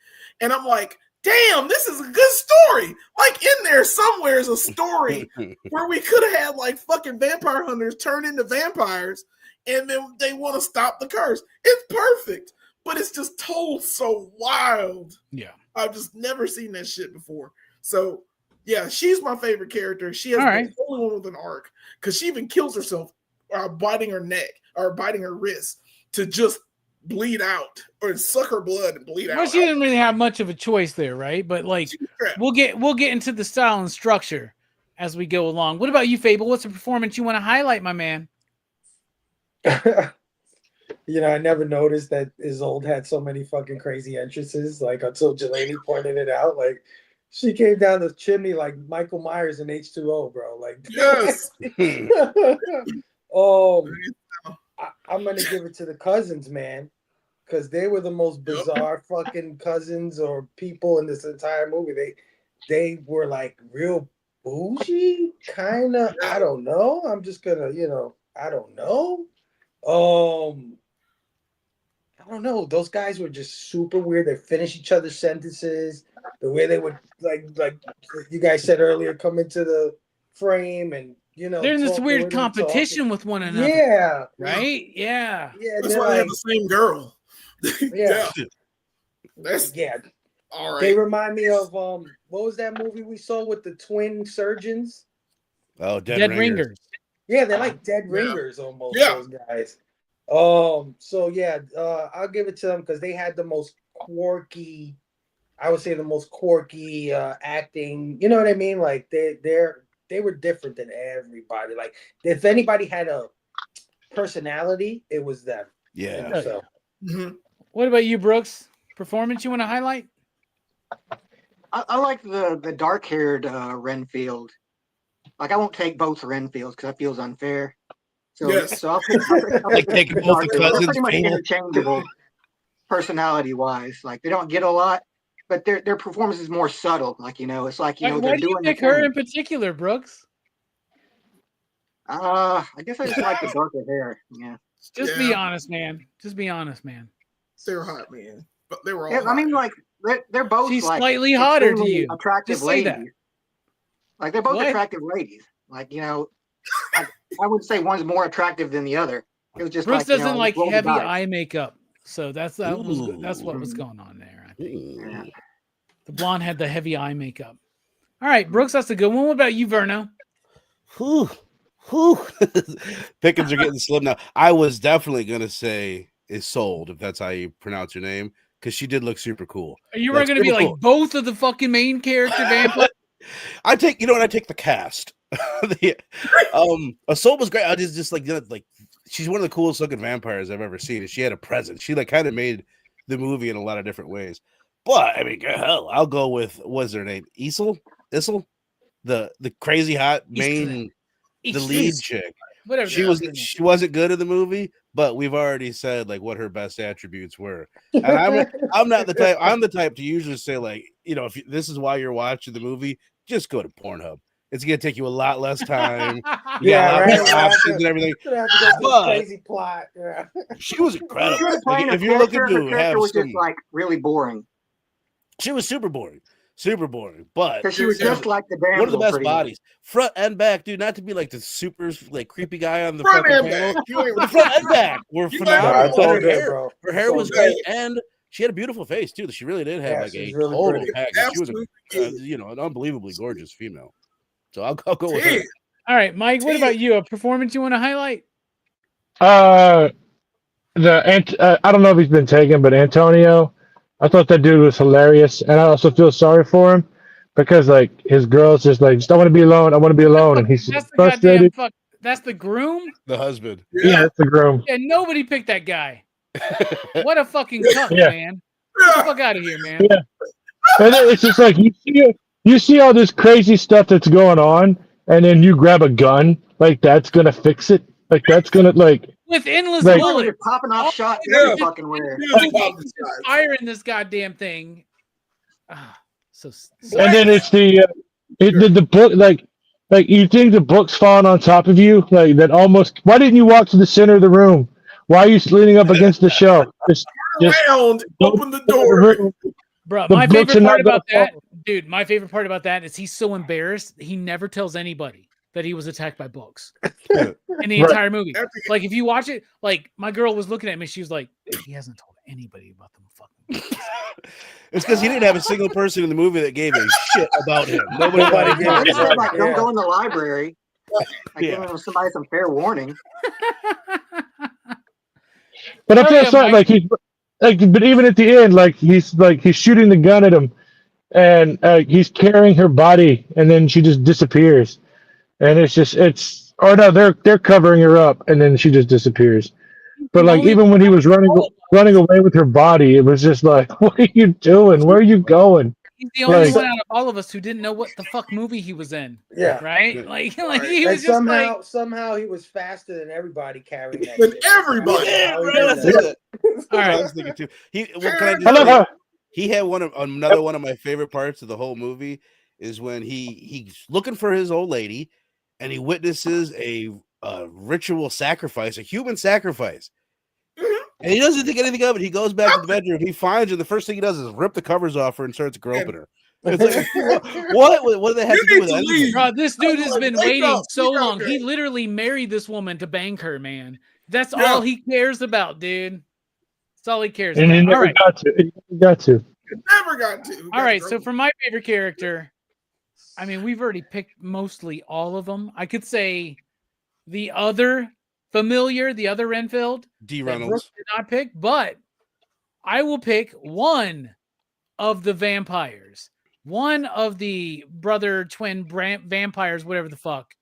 And I'm like, damn, this is a good story. Like, in there somewhere is a story where we could have had like fucking vampire hunters turn into vampires and then they want to stop the curse. It's perfect, but it's just told so wild. Yeah. I've just never seen that shit before. So, yeah, she's my favorite character. She has the only one with an arc because she even kills herself biting her neck or biting her wrist to just bleed out or suck her blood and bleed out. Well, she didn't really have much of a choice there, right? But like, we'll get into the style and structure as we go along. What about you, Fable? What's a performance you want to highlight, my man? You know, I never noticed that Isolde had so many fucking crazy entrances, like until Jelani pointed it out. Like, she came down the chimney like Michael Myers in H2O, bro. Like, yes. I'm gonna give it to the cousins, man, because they were the most bizarre fucking cousins or people in this entire movie. They were like real bougie, kind of. I don't know. I'm just gonna, I don't know. I don't know. Those guys were just super weird. They finish each other's sentences. The way they would like you guys said earlier, come into the frame and they're in this weird competition with one another. Yeah. Right? Yeah. That's why they have the same girl. Yeah. That's Yeah. all right. They remind me of what was that movie we saw with the twin surgeons? Oh, Dead Ringers. Yeah, they're like dead Yeah. ringers almost. Yeah. Those guys. So yeah, I'll give it to them because they had the most quirky. I would say the most quirky acting. You know what I mean? Like they were different than everybody. Like if anybody had a personality, it was them. Yeah. So Mhm. What about you, Brooks? Performance you want to highlight? I like the dark-haired Renfield. Like, I won't take both Renfields because that feels unfair. So, Yes. so I'll pick Like taking both the dark-haired. They're cousins. pretty much Fable. interchangeable personality-wise. Like, they don't get a lot, but their performance is more subtle. Like, it's like, Why they're do you doing the pick her thing. in particular, Brooks? I guess I just like the darker hair. Yeah. Just be honest, man. Just be honest, man. They were hot, man. But they were all Yeah, I mean, hot. like, they're both She's like slightly hotter to extremely you. attractive Just say ladies. that. Like, they're both What? attractive ladies. Like, I would say one's more attractive than the other. It was just Brooks like, doesn't like roll the heavy dice. eye makeup, so that's what was Ooh. going on there. I think Yeah. the blonde had the heavy eye makeup. All right, Brooks, that's a good one. What about you, Verno? Whew. Pickings are getting slim now. I was definitely gonna say Isolde, if that's how you pronounce your name, because she did look super cool. You were That's going to be super like cool. both of the fucking main character vampires. I take the cast. Isolde was great. I just like she's one of the coolest looking vampires I've ever seen. And she had a presence. She like kind of made the movie in a lot of different ways. But I mean, hell, I'll go with what's her name? Issel, the crazy hot main, the lead chick. Whatever. She wasn't good in the movie, but we've already said like what her best attributes were. And I'm not the type. I'm the type to usually say like, if this is why you're watching the movie, just go to Pornhub. It's gonna take you a lot less time. You got a lot more options and everything. But crazy plot. Yeah. She was incredible. She was playing If a you're looking character, to her character have was some, just like really boring. she was super boring. But Because she was just like the damsel. one of the best pretty much. bodies, front and back, dude. Not to be like the super like creepy guy on the Front fucking and panel. back. You ain't The front and back were You phenomenal. ain't- it's all Her good, hair, bro. her hair It's all was good. great, and she had a beautiful face too. She really did have Yeah, like a she's really total pretty. package. She was Absolutely. an unbelievably gorgeous female. So I'll go with her. Damn. All right, Mike. What about you? A performance you want to highlight? I don't know if he's been taken, but Antonio, I thought that dude was hilarious, and I also feel sorry for him because like his girl's just like, I want to be alone, I want to be alone, and he's That's the frustrated. goddamn fuck. That's the groom. The husband. Yeah, that's the groom. Yeah, nobody picked that guy. What a fucking cuck, Yeah. man. Get the fuck out of here, man. Yeah. And then it's just like you see all this crazy stuff that's going on, and then you grab a gun, like that's gonna fix it. Like that's gonna like With endless Like- bullets. Just popping off shots Yeah. every fucking where. Just firing this goddamn thing. Ah, so and then it's the book like you think the book's falling on top of you like that almost. Why didn't you walk to the center of the room? Why are you leaning up against the shelf? Just Around, open the door. bro, The my books favorite are part not gonna about that, dude, my favorite part about that is he's so embarrassed he never tells anybody that he was attacked by books in the Right. entire movie. Like if you watch it, like my girl was looking at me, she was like, he hasn't told anybody about them fucking books. It's because he didn't have a single person in the movie that gave a shit about him. Nobody Nobody They did. just said like, don't Yeah. go in the library. Like Yeah. giving somebody some fair warning. But I Oh, feel yeah, sorry, Mike. like he's like, but even at the end, like he's shooting the gun at him, and he's carrying her body, and then she just disappears, and or no, they're covering her up, and then she just disappears. But like even when he was running away with her body, it was just like, what are you doing? Where are you going? He's the only Like- one out of all of us who didn't know what the fuck movie he was in. Yeah. Right? Yeah. Like he And was just like, somehow he was faster than everybody carrying that. Than shit. everybody. I Yeah, don't right, know that's that. it. all I right. was thinking too. Can I I just love say, how he had another one of my favorite parts of the whole movie is when he's looking for his old lady and he witnesses a ritual sacrifice, a human sacrifice. And he doesn't think anything of it. He goes back to the bedroom. He finds her. The first thing he does is rip the covers off her and starts groping her. It's like, what do they have You to do need with to anything? leave. Bro, this dude has been Wake waiting up. so Get out long. there. He literally married this woman to bang her, man. That's Yeah. all he cares about, dude. That's all he cares And about. he All never right. got to. He never got to. Never got to. All right. So for my favorite character, I mean, we've already picked mostly all of them. I could say the other familiar, the other Renfield D. that Brooke Reynolds. did not pick, but I will pick one of the vampires, one of the brother twin vampires, whatever the fuck.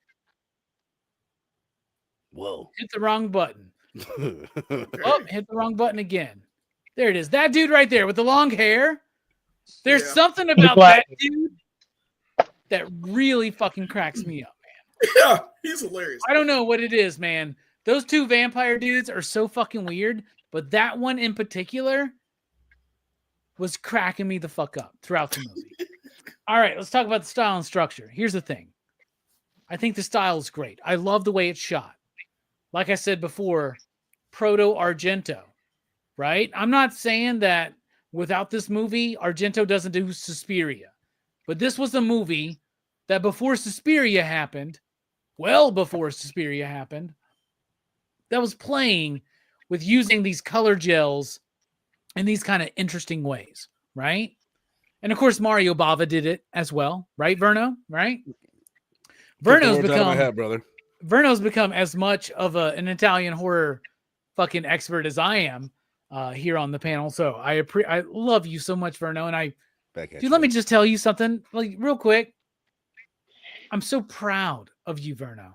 Whoa. Hit the wrong button. Okay. Oh, hit the wrong button again. There it is. That dude right there with the long hair. There's Yeah. something about that dude that really fucking cracks me up. Yeah, he's hilarious. I don't know what it is, man. Those two vampire dudes are so fucking weird, but that one in particular was cracking me the fuck up throughout the movie. All right, let's talk about the style and structure. Here's the thing. I think the style is great. I love the way it's shot. Like I said before, proto Argento, right? I'm not saying that without this movie, Argento doesn't do Suspiria. But this was a movie that before Suspiria happened, well before Suspiria happened, that was playing with using these color gels in these kind of interesting ways, right? And of course, Mario Bava did it as well, right, Verno? Right? Verno's become as much of an Italian horror fucking expert as I am here on the panel. So I love you so much, Verno. And dude, let me just tell you something, like real quick. I'm so proud of you, Verno.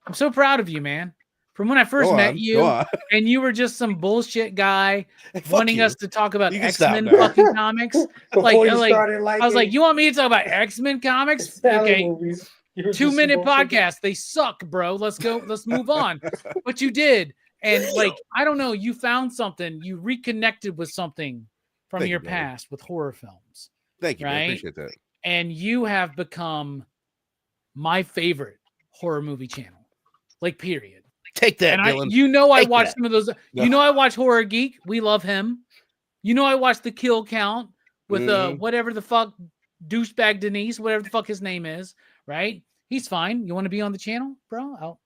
I'm so proud of you, man. From when I first met you, and you were just some bullshit guy wanting us to talk about X-Men fucking comics. I was like, you want me to talk about X-Men comics? Okay. 2-minute podcast. They suck, bro. Let's go. Let's move on. But you did. And like, I don't know, you found something. You reconnected with something from your past with horror films. Thank you. Right? I appreciate that. And you have become my favorite horror movie channel. Like, period. Take that, and Dylan. I watched some of those. No. You know, I watch Horror Geek. We love him. You know, I watched the Kill Count with whatever the fuck douchebag Denise, whatever the fuck his name is. Right? He's fine. You want to be on the channel, bro?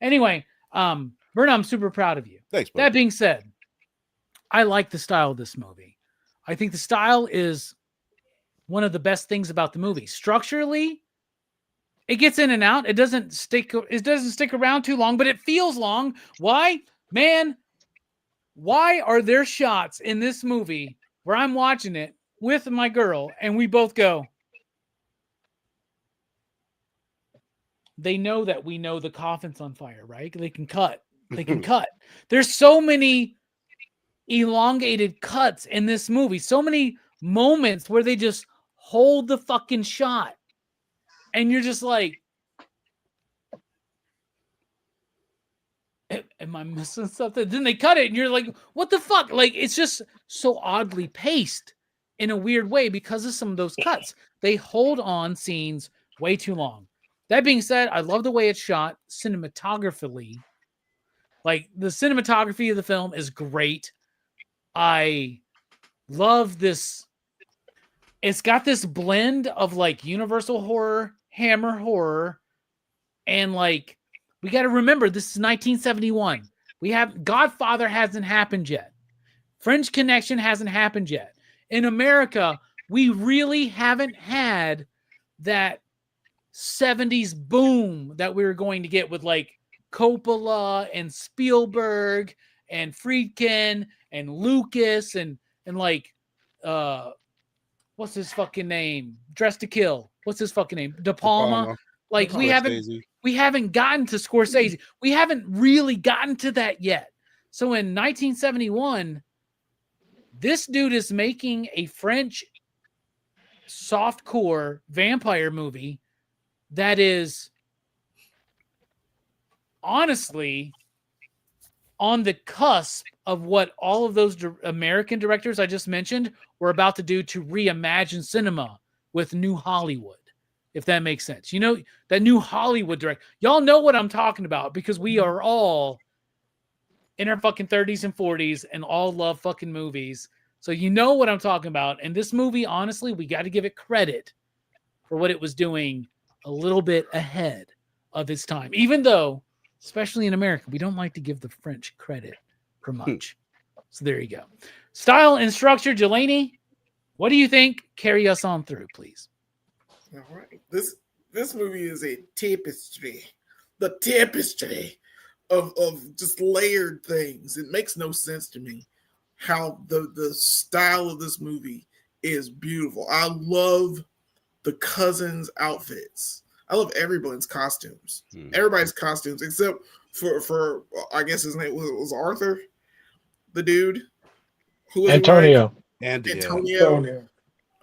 Anyway, Vernon, I'm super proud of you. Thanks, bro. That being said, I like the style of this movie. I think the style is one of the best things about the movie. Structurally, it gets in and out. It doesn't stick around too long, but it feels long. Why? Man, why are there shots in this movie where I'm watching it with my girl and we both go, they know that we know the coffin's on fire, right? They can cut. They can cut. There's so many elongated cuts in this movie. So many moments where they just hold the fucking shot. And you're just like, am I missing something? Then they cut it and you're like, what the fuck? Like, it's just so oddly paced in a weird way because of some of those cuts. They hold on scenes way too long. That being said, I love the way it's shot cinematographically. Like, the cinematography of the film is great. I love this. It's got this blend of like Universal horror, Hammer horror, and like, we got to remember this is 1971. We have Godfather hasn't happened yet. French Connection hasn't happened yet. In America, we really haven't had that 70s boom that we were going to get with like Coppola and Spielberg and Friedkin and Lucas and like what's his fucking name? Dressed to Kill. What's his fucking name? De Palma. Like, we haven't gotten to Scorsese. We haven't really gotten to that yet. So in 1971, this dude is making a French softcore vampire movie that is honestly on the cusp of what all of those American directors I just mentioned were about to do to reimagine cinema with New Hollywood, if that makes sense. You know, that New Hollywood direct. Y'all know what I'm talking about because we are all in our fucking 30s and 40s and all love fucking movies. So you know what I'm talking about. And this movie, honestly, we got to give it credit for what it was doing a little bit ahead of its time. Even though, especially in America, we don't like to give the French credit much. So there you go. Style and structure, Jelani, what do you think? Carry us on through, please. All right. This movie is a tapestry. The tapestry of just layered things. It makes no sense to me how the style of this movie is beautiful. I love the cousins' outfits. I love everyone's costumes. Everybody's costumes, except for I guess his name was Arthur, the dude. Who was Antonio. Antonio.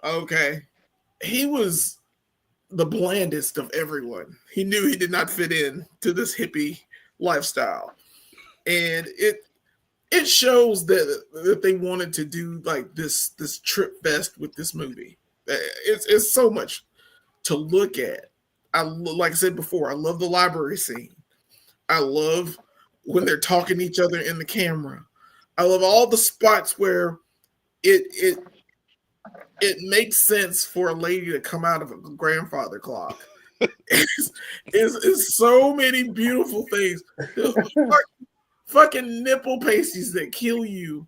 Okay. He was the blandest of everyone. He knew he did not fit in to this hippie lifestyle. And it shows that they wanted to do like this trip fest with this movie. It's so much to look at. Like I said before, I love the library scene. I love when they're talking to each other in the camera. I love all the spots where it makes sense for a lady to come out of a grandfather clock. It's so many beautiful things. Fucking nipple pasties that kill you.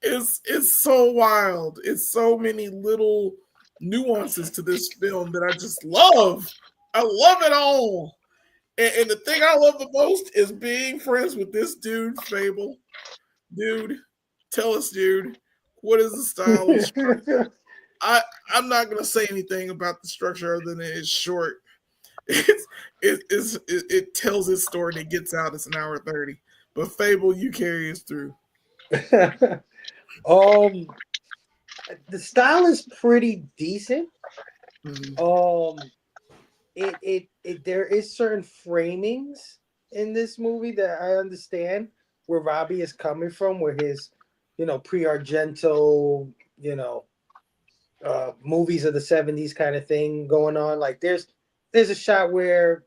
It's so wild. It's so many little nuances to this film that I just love. I love it all. And the thing I love the most is being friends with this dude, Fable. Dude, tell us, dude, what is the style of structure? I'm not gonna say anything about the structure other than it's short. It tells its story and it gets out. It's an hour 30. But Fable, you carry us through. The style is pretty decent. There is certain framings in this movie that I understand where Robbie is coming from, where his, pre-Argento, movies of the 70s kind of thing going on. Like there's a shot where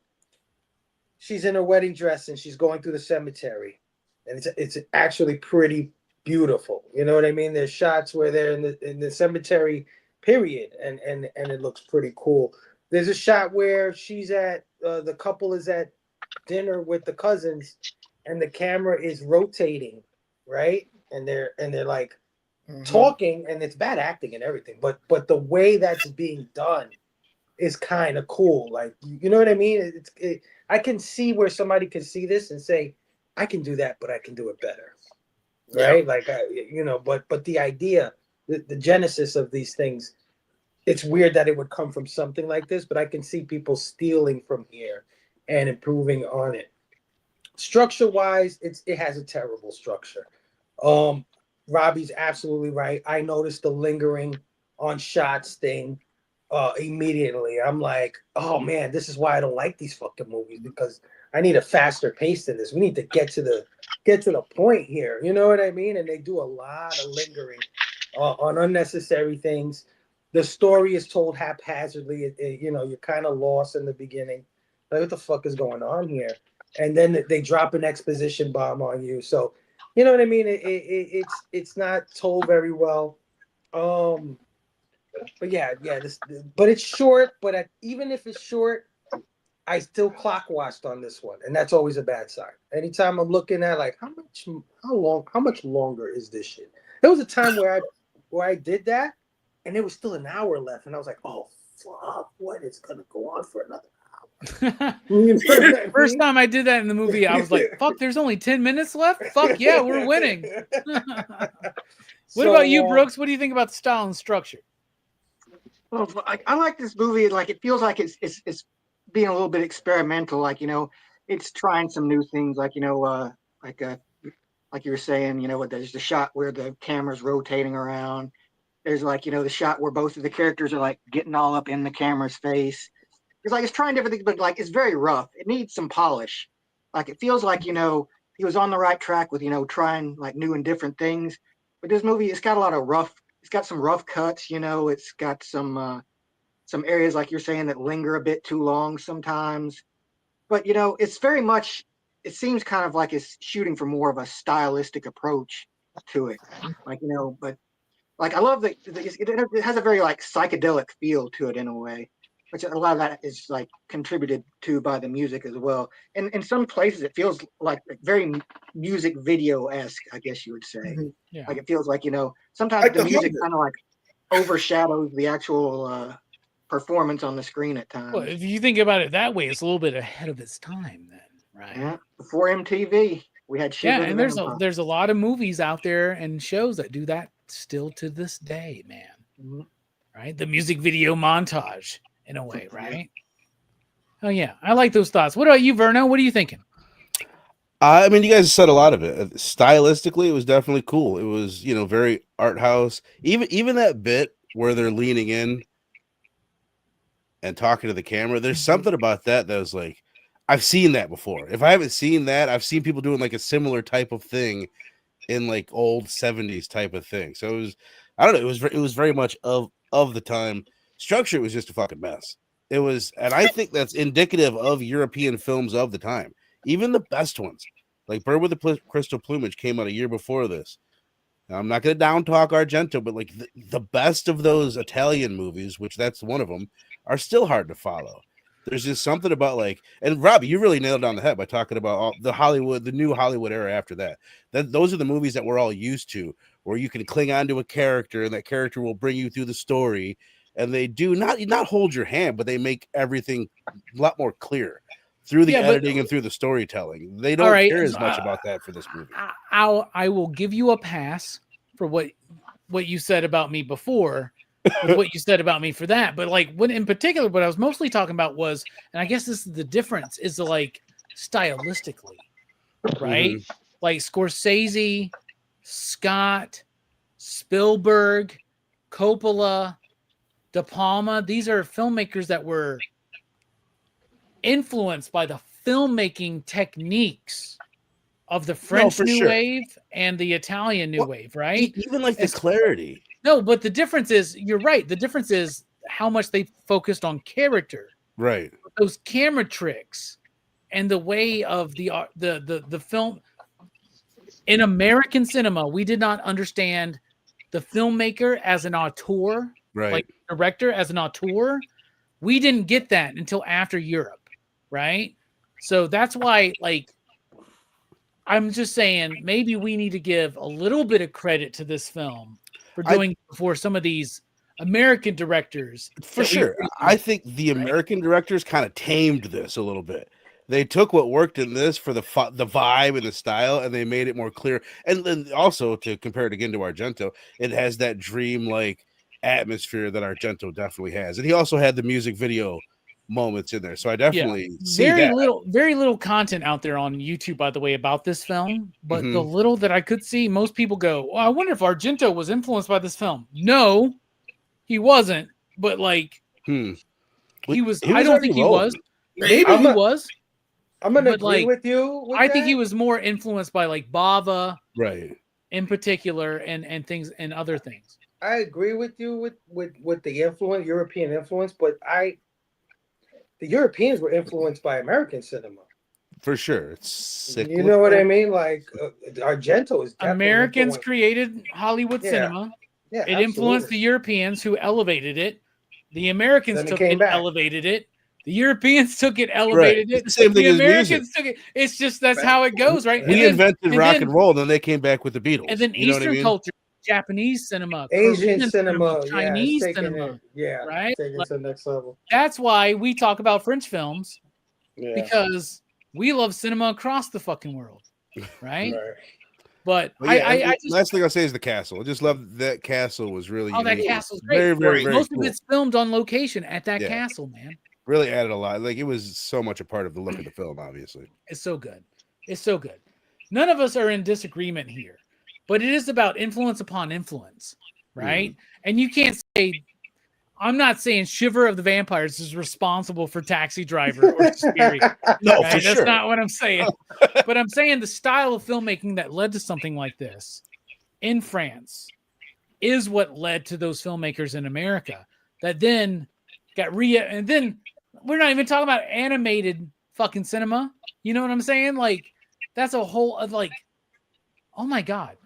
she's in her wedding dress and she's going through the cemetery, and it's actually pretty beautiful. You know what I mean? There's shots where they're in the cemetery period, and it looks pretty cool. There's a shot where she's at the couple is at dinner with the cousins, and the camera is rotating, right? And they're like talking, and it's bad acting and everything, but the way that's being done is kind of cool. Like, you know what I mean? I can see where somebody can see this and say, I can do that, but I can do it better, right? Yeah. Like, but the idea, the genesis of these things, it's weird that it would come from something like this, but I can see people stealing from here and improving on it. Structure-wise, it has a terrible structure. Robbie's absolutely right. I noticed the lingering on shots thing immediately. I'm like, oh man, this is why I don't like these fucking movies, because I need a faster pace than this. We need to get to the point here. You know what I mean? And they do a lot of lingering on unnecessary things. The story is told haphazardly. You're kind of lost in the beginning. Like, what the fuck is going on here? And then they drop an exposition bomb on you. So, you know what I mean? It's not told very well. But yeah. But it's short. But even if it's short, I still clock watched on this one, and that's always a bad sign. Anytime I'm looking at like how much longer is this shit? There was a time where I did that, and there was still an hour left, and I was like, oh fuck, what is gonna go on for another hour? First time I did that in the movie, I was like, fuck, there's only 10 minutes left? Fuck yeah, we're winning. What about you, Brooks? What do you think about the style and structure? Well, I like this movie. Like, it feels like it's being a little bit experimental. Like, it's trying some new things. Like, like you were saying, there's the shot where the camera's rotating around. There's like, the shot where both of the characters are like getting all up in the camera's face. It's like it's trying different things, but like it's very rough. It needs some polish. Like, it feels like, he was on the right track with, trying like new and different things. But this movie, it's got a lot of rough. It's got some rough cuts. It's got some areas, like you're saying, that linger a bit too long sometimes. But it's very much. It seems kind of like it's shooting for more of a stylistic approach to it. Like, but like I love that it has a very like psychedelic feel to it in a way. which a lot of that is like contributed to by the music as well. And in some places, it feels like very music video-esque, I guess you would say. Mhm. Yeah. Like it feels like, sometimes Like the the music Hobbit. kind of like overshadows the actual performance on the screen at times. Well, if you think about it that way, it's a little bit ahead of its time, then, right? Yeah, before MTV, we had Shiver Yeah, the and Vampire. there's a lot of movies out there and shows that do that still to this day, man. Mhm. Right? The music video montage, in a way, right? Oh yeah, I like those thoughts. What about you, Verno? What are you thinking? I mean, you guys said a lot of it. Stylistically, it was definitely cool. It was, very art house. Even that bit where they're leaning in and talking to the camera. There's something about that was like, I've seen that before. If I haven't seen that, I've seen people doing like a similar type of thing in like old 70s type of thing. So it was, I don't know, it was very much of the time. Structure was just a fucking mess. It was, and I think that's indicative of European films of the time. Even the best ones, like Bird with the Crystal Plumage, came out a year before this. Now, I'm not going to down talk Argento, but like the best of those Italian movies, which that's one of them, are still hard to follow. There's just something about like, and Robbie, you really nailed it on the head by talking about all the new Hollywood era after that. Those are the movies that we're all used to, where you can cling on to a character and that character will bring you through the story. And they do not hold your hand, but they make everything a lot more clear through the editing and through the storytelling. They don't care as much about that for this movie. I will give you a pass for what you said about me before, with what you said about me for that. But like, when in particular, what I was mostly talking about was, and I guess this is the difference, is the like stylistically, right? Mhm. Like Scorsese, Scott, Spielberg, Coppola, De Palma. These are filmmakers that were influenced by the filmmaking techniques of the French New Wave and the Italian New Wave, right? Even like the clarity. No, but the difference is, you're right. The difference is how much they focused on character, right? Those camera tricks and the way of the film. In American cinema, we did not understand the filmmaker as an auteur, right? Like director as an auteur. We didn't get that until after Europe, right? So that's why, like, I'm just saying, maybe we need to give a little bit of credit to this film for doing before some of these American directors. For sure. I think the American directors kind of tamed this a little bit. They took what worked in this for the vibe and the style, and they made it more clear. And then also, to compare it again to Argento, it has that dream-like atmosphere that Argento definitely has. And he also had the music video moments in there. So I definitely see very that. very little content out there on YouTube, by the way, about this film. But the little that I could see, most people go, "Well, I wonder if Argento was influenced by this film." No, he wasn't. But like, he was. I don't think he was. Maybe he was. I'm gonna agree with you. I think he was more influenced by like Bava, right, in particular, and things and other things. I agree with you with the influence, European influence, but the Europeans were influenced by American cinema. For sure. It's cyclical. You know what I mean? Like Argento is Americans created Hollywood cinema. Yeah, it influenced the Europeans, who elevated it. The Americans took it, elevated it. The Europeans took it, elevated it. The same thing the as Americans music. took it. It's just that's how it goes, right? We invented rock and roll, then they came back with the Beatles. And then Eastern culture, Japanese cinema, Asian Korean cinema, Chinese cinema, right? Taking it to the next level. That's why we talk about French films, because we love cinema across the fucking world, right? But I just, last thing I'll say is the castle. I just love that castle was really that castle's great. Very Most cool. of it's filmed on location at that castle, man. Really added a lot. Like, it was so much a part of the look of the film, obviously. It's so good. It's so good. None of us are in disagreement here, but it is about influence upon influence, right? And you can't say, I'm not saying Shiver of the Vampires is responsible for Taxi Driver or Suspiria. No, right? for That's sure. not what I'm saying. But I'm saying the style of filmmaking that led to something like this in France is what led to those filmmakers in America that then got and then we're not even talking about animated fucking cinema. You know what I'm saying? Like, that's a whole like, oh my God.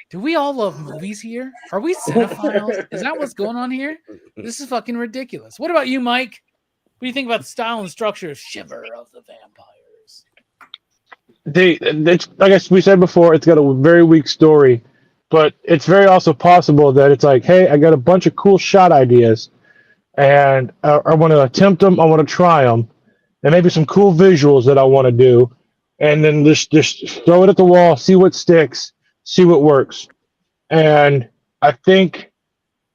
Do we all love movies here? Are we cinephiles? Is that what's going on here? This is fucking ridiculous. What about you, Mike? do you think about the style and structure of Shiver of the Vampires? It's like we said before, it's got a very weak story, but it's very also possible that it's like, hey, I got a bunch of cool shot ideas, and I want to attempt them, I want to try them, and maybe some cool visuals that I want to do, and then just throw it at the wall, see what sticks, see what works. And I think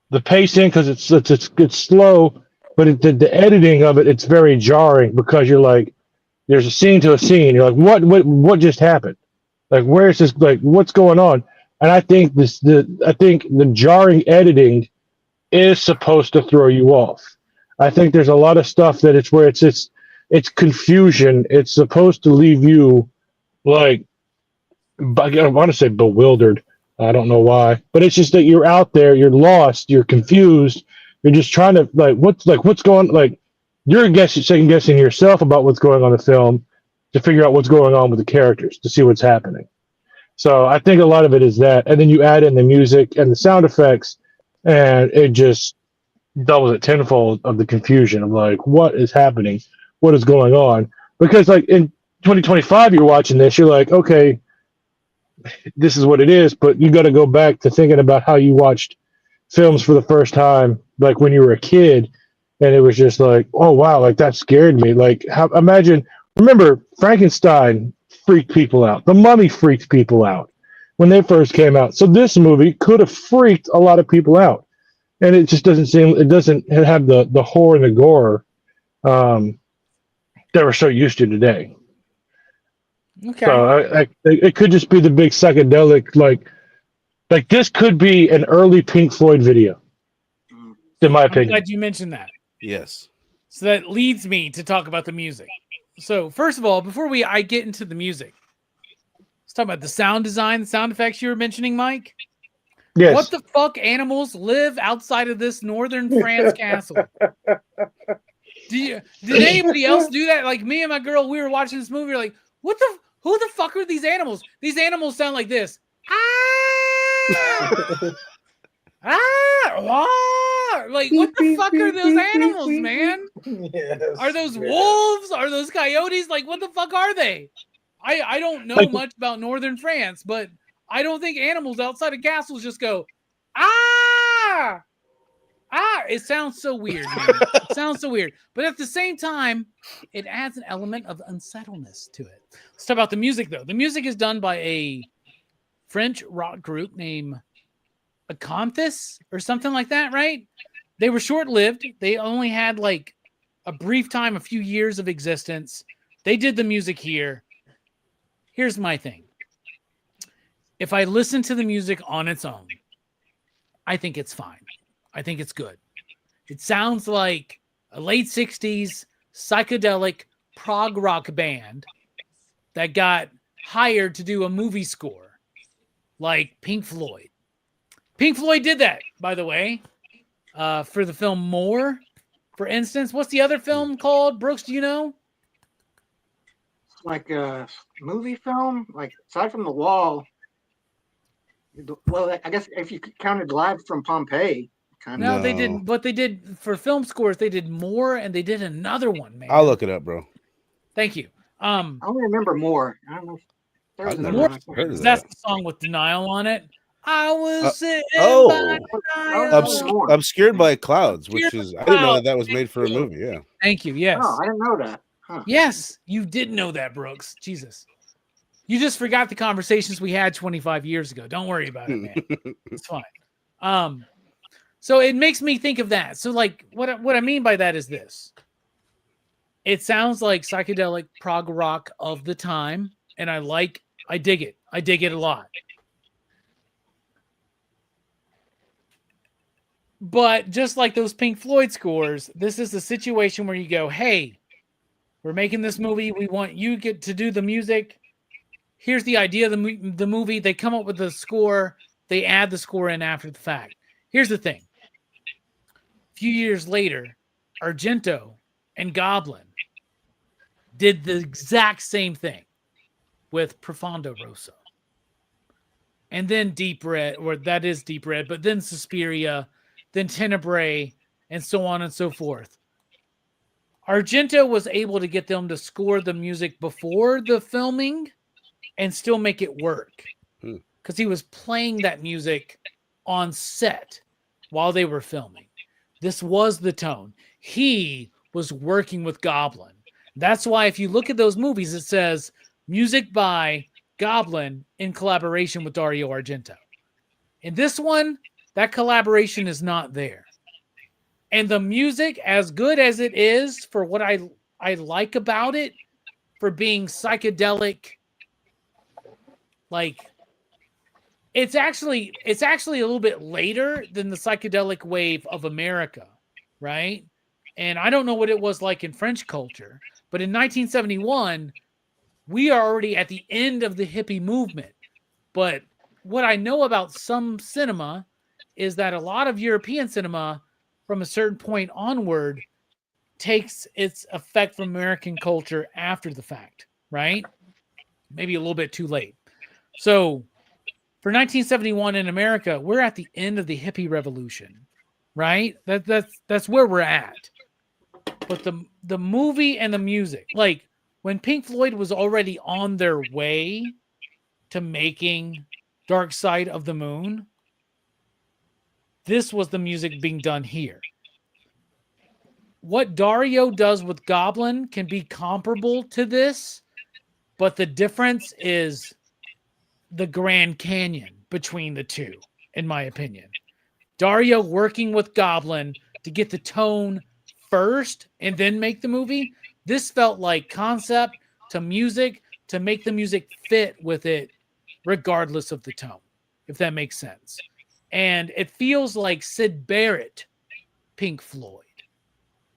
the pacing, because it's slow, but the editing of it's very jarring because you're like, there's a scene to a scene. You're like, what just happened? Like, where is this? Like, what's going on? And I think the jarring editing is supposed to throw you off. I think there's a lot of stuff that it's confusion. It's supposed to leave you like, I want to say bewildered. I don't know why, but it's just that you're out there, you're lost, you're confused, you're just trying to what's going, like you're second guessing yourself about what's going on in the film to figure out what's going on with the characters to see what's happening. So I think a lot of it is that, and then you add in the music and the sound effects, and it just doubles it tenfold of the confusion of like, what is happening, what is going on? Because like in 2025, you're watching this, you're like, okay, this is what it is, but you got to go back to thinking about how you watched films for the first time, like when you were a kid, and it was just like, oh wow, like that scared me. Like, remember Frankenstein freaked people out, The Mummy freaked people out when they first came out. So this movie could have freaked a lot of people out, and it just doesn't have the horror and the gore that we're so used to today. Okay. So it could just be the big psychedelic, like this could be an early Pink Floyd video, in my I'm opinion. glad you mentioned that. Yes. So that leads me to talk about the music. So first of all, before I get into the music, let's talk about the sound design, the sound effects you were mentioning, Mike. Yes. What the fuck animals live outside of this northern France castle? Did anybody else do that? Like me and my girl, we were watching this movie. We're like, who the fuck are these animals? These animals sound like this. Like, what the fuck are those animals, man? Yes, are those wolves? Are those coyotes? Like, what the fuck are they? I don't know much about northern France, but I don't think animals outside of castles just go, it sounds so weird, man. It sounds so weird. But at the same time, it adds an element of unsettledness to it. Let's talk about the music, though. The music is done by a French rock group named Acanthus or something like that, right? They were short-lived. They only had like a brief time, a few years of existence. They did the music here. Here's my thing. If I listen to the music on its own, I think it's fine. I think it's good. It sounds like a late 60s psychedelic prog rock band that got hired to do a movie score like Pink Floyd. Pink Floyd did that, by the way, for the film More, for instance. What's the other film called? Brooks, do you know? Like a movie film, like aside from The Wall. Well, I guess if you counted Live from Pompeii. No, they didn't. But they did for film scores. They did More, and they did another one. Man, I'll look it up, bro. Thank you. I only remember More. I don't know. I've More. never heard of That's that. the song with Denial on it. I was sitting oh. by Denial. Obscured by Clouds, which Obscured is by I didn't know Clouds. that was made for a movie. Yeah. Thank you. Yes. Oh, I didn't know that. Huh. Yes, you did know that, Brooks. Jesus. You just forgot the conversations we had 25 years ago. Don't worry about it, man. It's fine. So it makes me think of that. So like what I mean by that is this. It sounds like psychedelic prog rock of the time, and I dig it. I dig it a lot. But just like those Pink Floyd scores, this is a situation where you go, hey, we're making this movie. We want you to do the music. Here's the idea of the movie. They come up with the score. They add the score in after the fact. Here's the thing. A few years later, Argento and Goblin did the exact same thing with Profondo Rosso. And then Deep Red, or that is Deep Red, but then Suspiria, then Tenebrae, and so on and so forth. Argento was able to get them to score the music before the filming and still make it work because he was playing that music on set while they were filming. This was the tone. He was working with Goblin. That's why if you look at those movies, it says music by Goblin in collaboration with Dario Argento. In this one, that collaboration is not there. And the music, as good as it is for what I like about it, for being psychedelic, like it's actually a little bit later than the psychedelic wave of America, right? And I don't know what it was like in French culture, but in 1971, we are already at the end of the hippie movement. But what I know about some cinema is that a lot of European cinema from a certain point onward takes its effect from American culture after the fact, right? Maybe a little bit too late. So for 1971 in America, we're at the end of the hippie revolution, right? That's where we're at. But the movie and the music, like when Pink Floyd was already on their way to making Dark Side of the Moon, this was the music being done here. What Dario does with Goblin can be comparable to this, but the difference is the Grand Canyon between the two, in my opinion. Dario working with Goblin to get the tone first and then make the movie. This felt like concept to music to make the music fit with it regardless of the tone, if that makes sense. And it feels like Syd Barrett, Pink Floyd,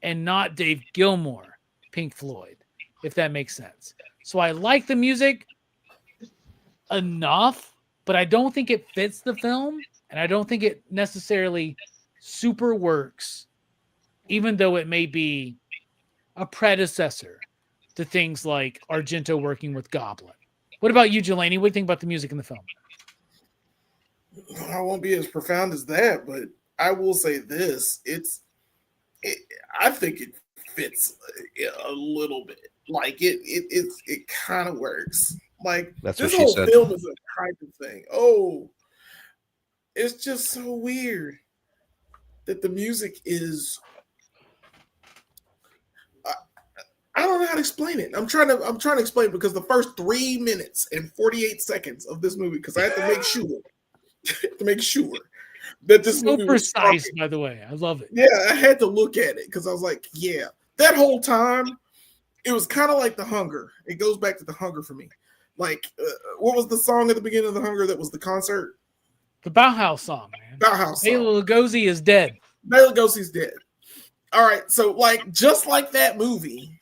and not Dave Gilmour, Pink Floyd, if that makes sense. So I like the music enough, but I don't think it fits the film, and I don't think it necessarily super works, even though it may be a predecessor to things like Argento working with Goblin. What about you, Jelani? What do you think about the music in the film? I won't be as profound as that, but I will say this: I think it fits a little bit. Like it kind of works. Like That's this what she whole said. film is a type of thing. Oh, it's just so weird that the music is. I don't know how to explain it. I'm trying to explain it because the first 3 minutes and 48 seconds of this movie, because I had to make sure that this So movie was precise, talking. by the way. I love it. Yeah, I had to look at it because I was like, yeah, that whole time it was kind of like The Hunger. It goes back to The Hunger for me. Like, what was the song at the beginning of The Hunger that was the concert? The Bauhaus song, man. Bauhaus song. Bela Lugosi is dead. Bela Lugosi's dead. All right, so like just like that movie.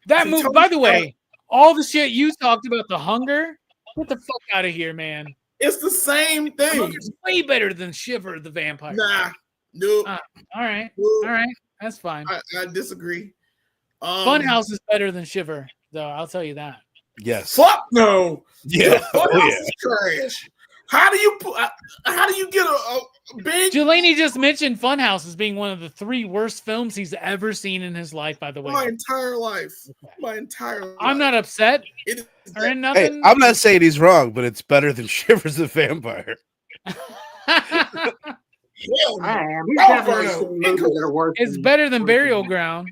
That movie, by the way, all the shit you talked about, The Hunger, get the fuck out of here, man. It's the same thing. Hunger's way better than Shiver the Vampire. Nah, nope. All right, Nope. all right, that's fine. I disagree. Funhouse is better than Shiver, though. I'll tell you that. Yes. Fuck no. Yeah. Funhouse is trash. How do you get a big? Jelani just mentioned Funhouse as being one of the 3 worst films he's ever seen in his life, by the way. My entire life. My entire life. I'm not upset. It is Or Hey, nothing. I'm not saying he's wrong, but it's better than Shivers the Vampire. hell no. I am. He's No, definitely Verno. seen movies that are worse. It's than- better than worse Burial that. Ground.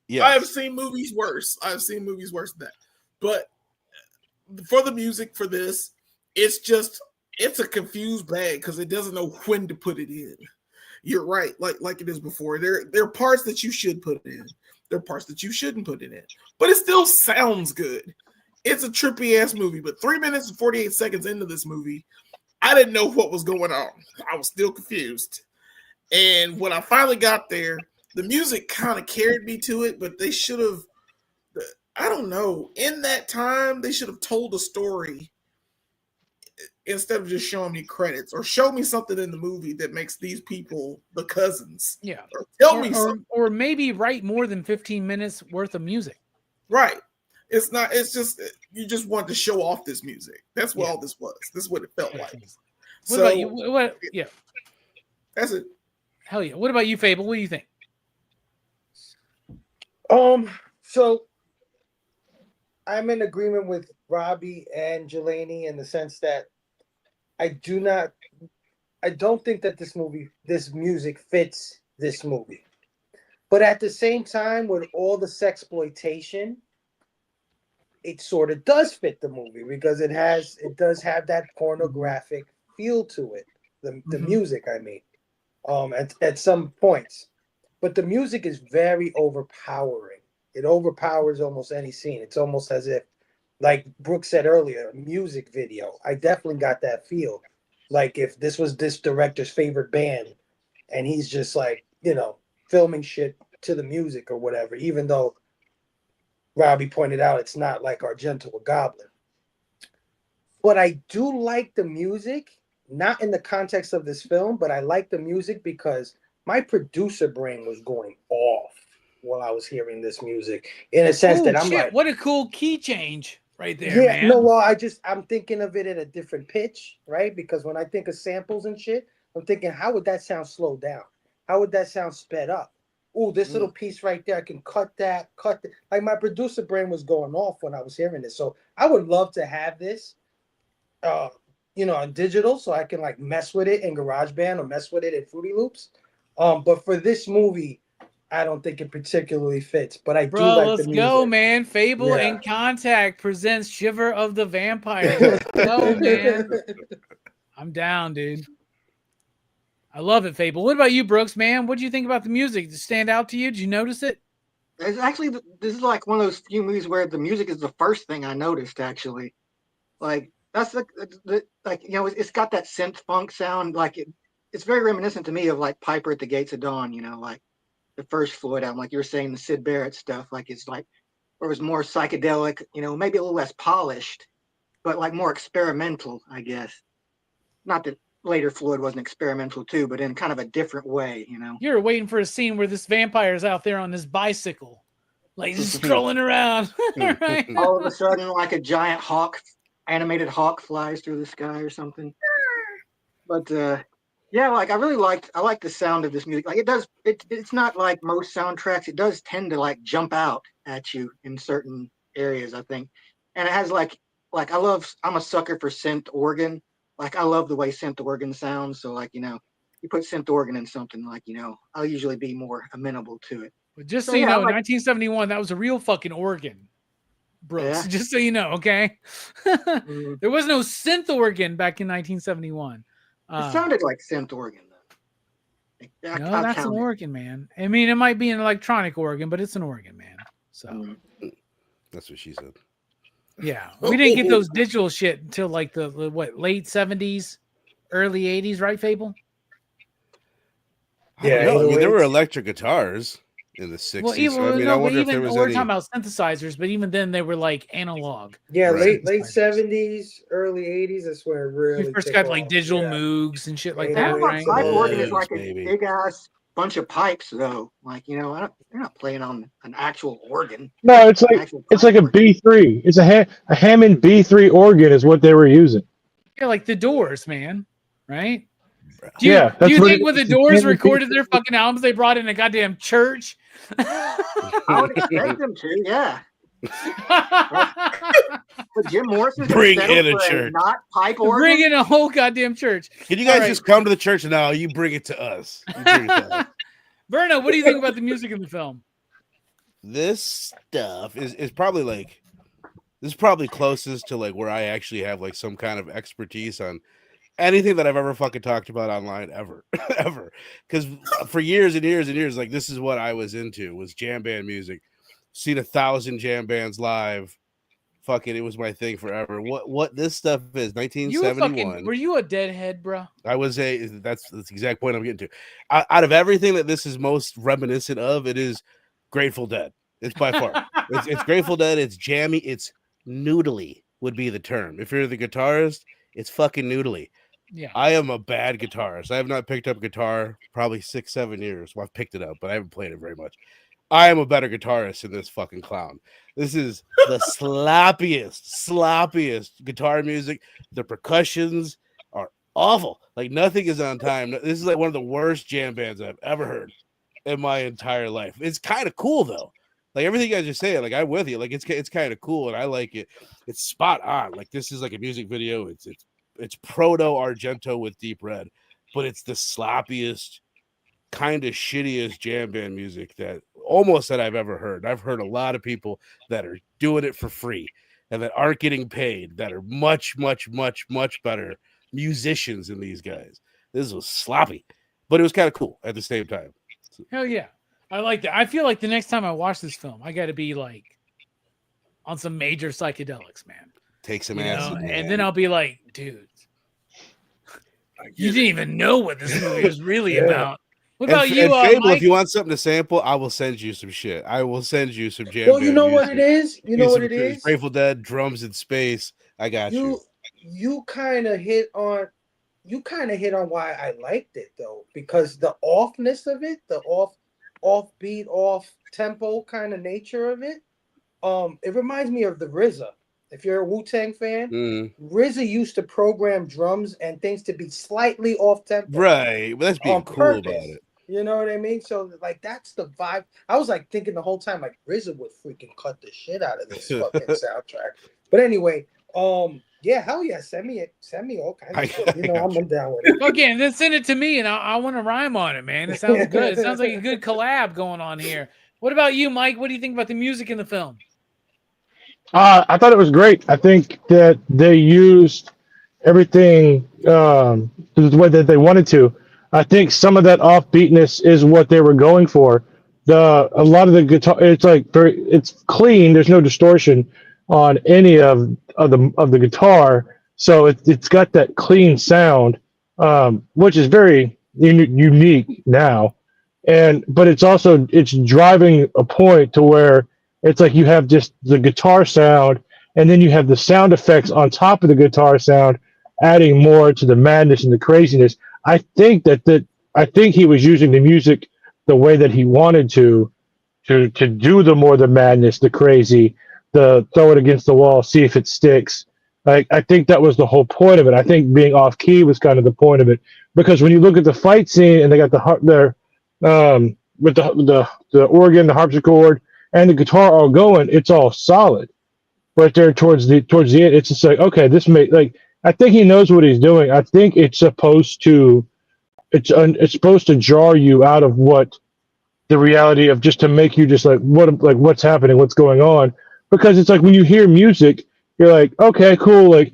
Yeah. I have seen movies worse. I've seen movies worse than that. But for the music for this, it's a confused bag because it doesn't know when to put it in. You're right, like it is before. There are parts that you should put in. There are parts that you shouldn't put it in. But it still sounds good. It's a trippy ass movie. But 3 minutes and 48 seconds into this movie, I didn't know what was going on. I was still confused. And when I finally got there, the music kind of carried me to it, but they should have, I don't know, in that time, they should have told a story instead of just showing me credits, or show me something in the movie that makes these people the cousins. Yeah. Or tell me something. Or maybe write more than 15 minutes worth of music. Right. It's just, you just want to show off this music. That's what all this was. This is what it felt like. What about you? Yeah. That's it. Hell yeah. What about you, Fable? What do you think? So I'm in agreement with Robbie and Jelani in the sense that I do not, I don't think that this music fits this movie. But at the same time, with all the sexploitation, it sort of does fit the movie because it does have that pornographic feel to it. The music, I mean, at some points, but the music is very overpowering. It overpowers almost any scene. It's almost as if, like Brooke said earlier, a music video. I definitely got that feel. Like if this was this director's favorite band, and he's just like filming shit to the music or whatever, even though Robbie pointed out it's not like Argento or Goblin. But I do like the music, not in the context of this film, but I like the music because my producer brain was going off while I was hearing this music. In a sense that I'm shit, like, what a cool key change right there, yeah, man. no, well, I'm thinking of it at a different pitch, right? Because when I think of samples and shit, I'm thinking, how would that sound slowed down? How would that sound sped up? Oh, this little piece right there, I can cut that. Like my producer brain was going off when I was hearing this. So I would love to have this, on digital, so I can like mess with it in GarageBand or mess with it in Fruity Loops. But for this movie, I don't think it particularly fits. But I do like let's the music. go, man. Fable Yeah. and Contact presents Shiver of the Vampires. Let's go, man. I'm down, dude. I love it, Fable. What about you, Brooks, man? What do you think about the music? Did it stand out to you? Did you notice it? It's actually, this is like one of those few movies where the music is the first thing I noticed. Actually, like that's it's got that synth funk sound. Like it's very reminiscent to me of like Piper at the Gates of Dawn. Like the first Floyd album, like you were saying, the Syd Barrett stuff. Like it's like, or it was more psychedelic. Maybe a little less polished, but like more experimental, I guess. Not that later Floyd wasn't experimental too, but in kind of a different way. You're waiting for a scene where this vampire's out there on this bicycle, like just strolling around. Right? All of a sudden, like a giant animated hawk flies through the sky or something. But yeah, like I like the sound of this music. Like it's not like most soundtracks. It does tend to like jump out at you in certain areas, I think. And it has I'm a sucker for synth organ. Like I love the way synth organ sounds. So like, you put synth organ in something, like, I'll usually be more amenable to it. But just so you know, 1971, that was a real fucking organ, Brooks. Yeah. Just so you know, okay? There was no synth organ back in 1971. It sounded like synth organ, though. No, that's an organ, man. I mean, it might be an electronic organ, but it's an organ, man. So that's what she said. Yeah, we didn't get those digital shit until like the late 70s, early 80s, right, Fable? Yeah, there were electric guitars in the 60s. Well, I wonder if there was we're talking about synthesizers, but even then they were like analog. Yeah, right. late 70s, early 80s. That's where it really we first got like digital Moogs and shit like that. Right? Pipe organ is like a big ass bunch of pipes, though. Like they're not playing on an actual organ. No, it's like a B3. It's a Hammond B3 organ is what they were using. Yeah, like the Doors, man. Right? Do you think when the Doors recorded their fucking albums, they brought in a goddamn church? I would expect them to, yeah. But Jim Morrison bring in a church, not pipe organ. Bring in a whole goddamn church. Can you guys just come to the church now? You bring it to us. Verno, what do you think about the music in the film? This stuff is probably like, this is probably closest to like where I actually have like some kind of expertise on anything that I've ever fucking talked about online ever. Because for years and years and years, like this is what I was into, was jam band music. Seen 1,000 jam bands live. Fucking, it was my thing forever. What this stuff is, 1971. Were you a deadhead, bro? I was that's the exact point I'm getting to. Out of everything that this is most reminiscent of, it is Grateful Dead. It's by far. It's Grateful Dead. It's jammy. It's noodly would be the term. If you're the guitarist, it's fucking noodly. Yeah. I am a bad guitarist. I have not picked up guitar probably 6-7 years. Well, I've picked it up, but I haven't played it very much. I am a better guitarist than this fucking clown. This is the sloppiest guitar music. The percussions are awful. Like nothing is on time. This is like one of the worst jam bands I've ever heard in my entire life. It's kind of cool though. Like everything you guys are saying, like I'm with you. Like it's kind of cool, and I like it. It's spot on. Like this is like a music video. It's proto Argento with Deep Red, but it's the sloppiest, kind of shittiest jam band music that I've ever heard. I've heard a lot of people that are doing it for free and that aren't getting paid that are much, much, much, much better musicians than these guys. This was sloppy, but it was kind of cool at the same time. Hell yeah. I like that. I feel like the next time I watch this film, I got to be like on some major psychedelics, man. Take some You acid, know? And then I'll be like, dude, you it. didn't even know what this movie was really about. What And about you, Fable, Mike? if you want something to sample, I will send you some shit. I will send you some jam Well, you band know what music. it is. You know what it is. Grateful Dead, drums in space. I got you. You kind of hit on why I liked it though, because the offness of it, the offbeat, off tempo kind of nature of it. It reminds me of the RZA. If you're a Wu-Tang fan, RZA used to program drums and things to be slightly off tempo. Right. Well, that's being cool about it. You know what I mean? So like that's the vibe. I was like thinking the whole time like RZA would freaking cut the shit out of this fucking soundtrack. But anyway, yeah, hell yeah, send me all kinds of shit. You know, I'm down with it. Okay, then send it to me and I want to rhyme on it, man. It sounds good. It sounds like a good collab going on here. What about you, Mike? What do you think about the music in the film? I thought it was great. I think that they used everything the way that they wanted to. I think some of that offbeatness is what they were going for. A lot of the guitar, it's like it's clean. There's no distortion on any of the guitar, so it's got that clean sound, which is very unique now. But it's driving a point to where it's like you have just the guitar sound, and then you have the sound effects on top of the guitar sound, adding more to the madness and the craziness. I think he was using the music the way that he wanted to do the madness, the crazy, the throw it against the wall, see if it sticks. I think that was the whole point of it. I think being off key was kind of the point of it, because when you look at the fight scene and they got with the organ, the harpsichord, and the guitar all going, it's all solid. Right there towards the end, it's just like, okay, I think he knows what he's doing. I think it's supposed to jar you out of what the reality of, just to make you just like what's happening, what's going on, because it's like when you hear music, you're like, okay, cool, like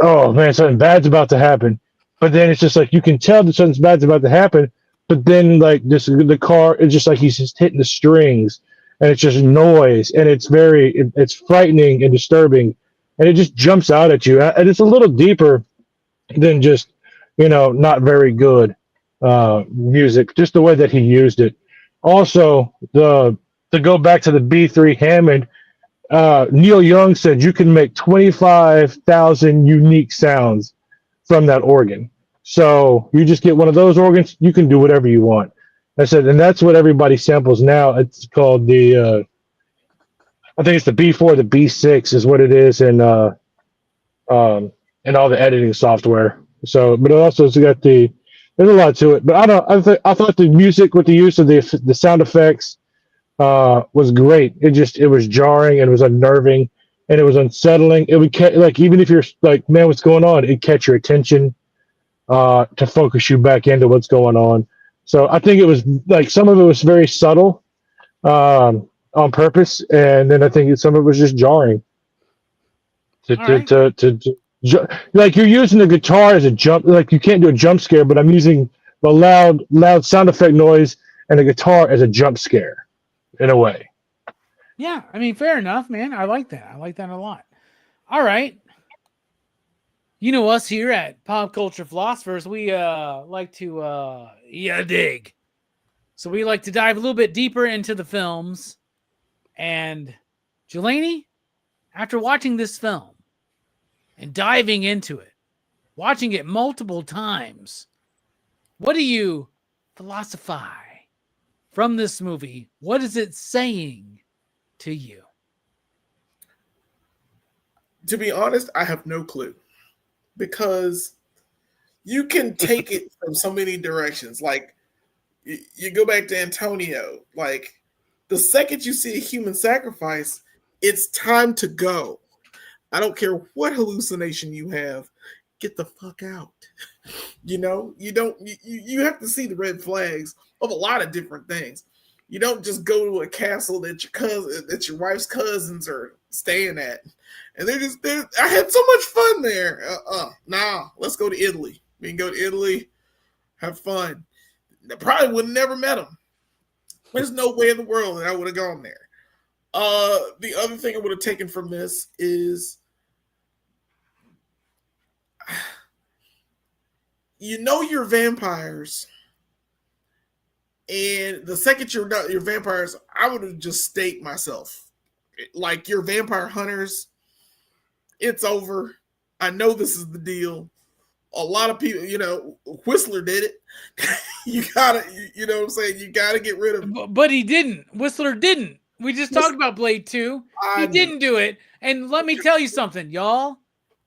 oh man, something bad's about to happen, but then it's just like you can tell that something bad's about to happen, but then like the car, it's just like he's just hitting the strings, and it's just noise, and it's frightening and disturbing, and it just jumps out at you, and it's a little deeper than just not very good music, just the way that he used it. Also, to go back to the B3 Hammond, Neil Young said you can make 25,000 unique sounds from that organ. So you just get one of those organs, you can do whatever you want. I said, and that's what everybody samples now. It's called I think it's the B4, the B6 is what it is, and all the editing software. So, but it also has got there's a lot to it. But I thought the music with the use of the sound effects was great. It was jarring, and it was unnerving, and it was unsettling. It would like, even if you're like, man, what's going on? It'd catch your attention to focus you back into what's going on. So I think it was like, some of it was very subtle on purpose, and then I think some of it was just jarring. Like, you're using the guitar as a jump, like you can't do a jump scare, but I'm using the loud sound effect noise and the guitar as a jump scare in a way. Yeah, I mean, fair enough, man. I like that. I like that a lot. All right. You know us here at Pop Culture Philosophers, we like to dig. So we like to dive a little bit deeper into the films. And Jelani, after watching this film and diving into it, watching it multiple times, what do you philosophize from this movie? What is it saying to you? To be honest, I have no clue, because you can take it from so many directions. Like, you go back to Antonio, like, The second you see a human sacrifice, it's time to go. I don't care what hallucination you have, get the fuck out. You know, you have to see the red flags of a lot of different things. You don't just go to a castle that your wife's cousins are staying at, and I had so much fun there. Nah, let's go to Italy. We can go to Italy, have fun. I probably would have never met him. There's no way in the world that I would have gone there. The other thing I would have taken from this is, you know, you're vampires, and the second you're vampires, I would have just staked myself. Like, you're vampire hunters. It's over. I know this is the deal. A lot of people, you know, Whistler did it. You gotta, you know what I'm saying? You gotta get rid of him. But he didn't. Whistler didn't. We just talked about Blade 2. He didn't do it. And let me tell you something, y'all.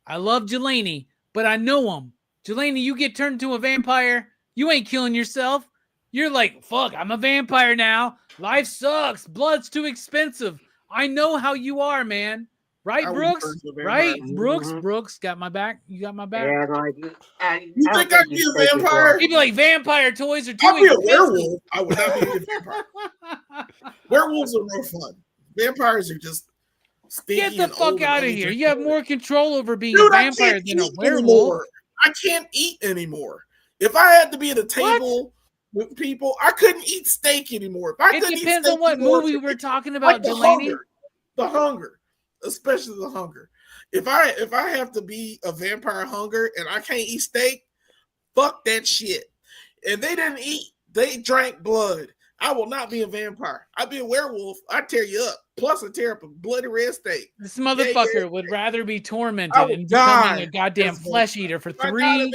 I love Jelani, but I know him. Jelani, you get turned into a vampire, you ain't killing yourself. You're like, fuck, I'm a vampire now. Life sucks. Blood's too expensive. I know how you are, man. Right, Brooks? Right? Brooks, got my back. You got my back? Yeah, like, You think I'd be a vampire? He'd be like, vampire toys are too I'd be a expensive. werewolf. I would not be a vampire. Werewolves are real fun. Vampires are just stinky. Get the and fuck old out of and here. You have more control over being Dude, a vampire than a werewolf. Anymore. I can't eat anymore. If I had to be at a table with people, I couldn't eat steak anymore. It depends on what movie we're talking about, Jelani. The hunger, especially the hunger. If I have to be a vampire hunger and I can't eat steak, fuck that shit. And they didn't eat. They drank blood. I will not be a vampire. I'd be a werewolf. I'd tear you up. Plus, I'd tear up a bloody red steak. This motherfucker would rather be tormented and becoming a goddamn flesh eater for 3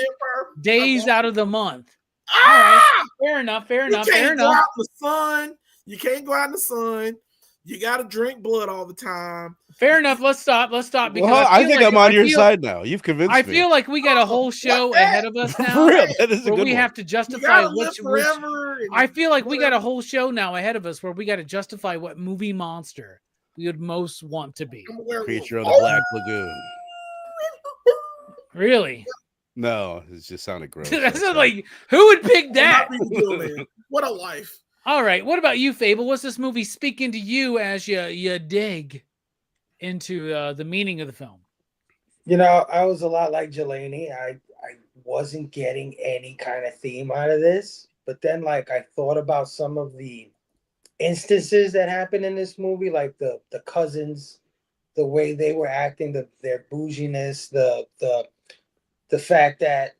days out of the month. All right. Fair enough. You can't go out in the sun. You can't go out in the sun. You got to drink blood all the time. Fair enough. Let's stop. Because well, I think I'm on your side now. You've convinced me. I feel like we got a whole show ahead of us now. For real, that is a good we one. have to justify which forever. I feel like we got a whole show now ahead of us where we got to justify what movie monster we would most want to be. Creature of the Black Lagoon. Really? No, it just sounded gross. That's like, who would pick that? What a life. All right. What about you, Fable? What's this movie speaking to you as you dig into the meaning of the film? You know, I was a lot like Jelani. I wasn't getting any kind of theme out of this. But then, like, I thought about some of the instances that happened in this movie, like the cousins, the way they were acting, their bouginess, the fact that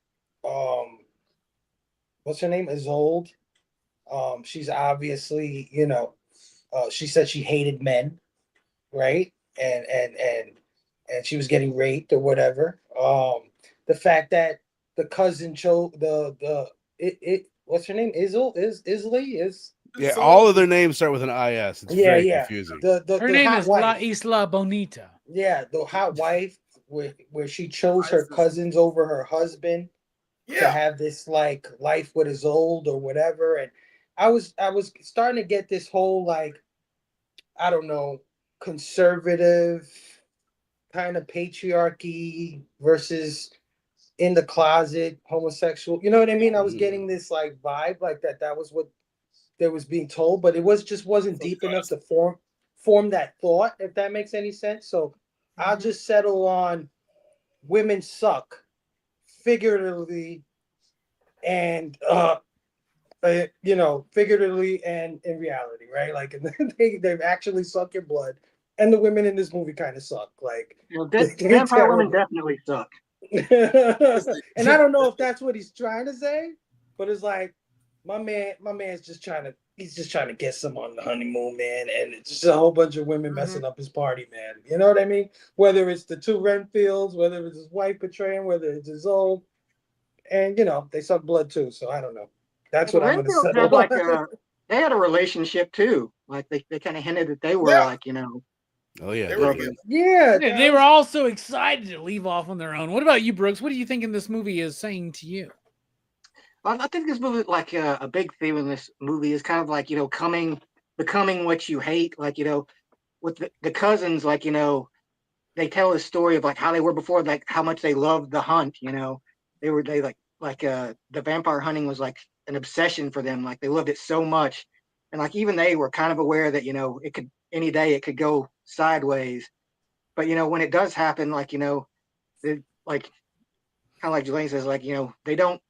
what's her name? Isolde. She's obviously, you know, she said she hated men, right? And she was getting raped or whatever. The fact that the cousin chose what's her name? Yeah, all of their names start with an IS. It's very confusing. Her name is La Isla Bonita. Yeah, the hot wife where she chose her cousins over her husband to have this like life with Isolde or whatever. And I was starting to get this whole like, I don't know, conservative kind of patriarchy versus in the closet homosexual. You know what I mean? I was getting this like vibe like that was what there was being told, but it wasn't deep enough to form that thought, if that makes any sense. So I'll just settle on women suck figuratively and figuratively and in reality, right? Like they've actually sucked your blood, and the women in this movie kind of suck. Like, vampire women definitely suck. And I don't know if that's what he's trying to say, but it's like my man's just trying to get some on the honeymoon, man, and it's just a whole bunch of women messing up his party, man. You know what I mean? Whether it's the two Renfields, whether it's his wife betraying, whether it's his old, and you know they suck blood too. So I don't know. That's what I'm going to settle. Like they had a relationship too. Like they kind of hinted that they were like, you know. Oh yeah, they were all so excited to leave off on their own. What about you, Brooks? What do you think this movie is saying to you? Well, I think this movie, like a big theme in this movie, is kind of like, you know, coming becoming what you hate. Like, with the cousins, like, they tell a story of like how they were before, like how much they loved the hunt. They the vampire hunting was like an obsession for them. Like they loved it so much, and like even they were kind of aware that it could any day it could go sideways. But when it does happen, like they, like kind of like Jelaine says, like they don't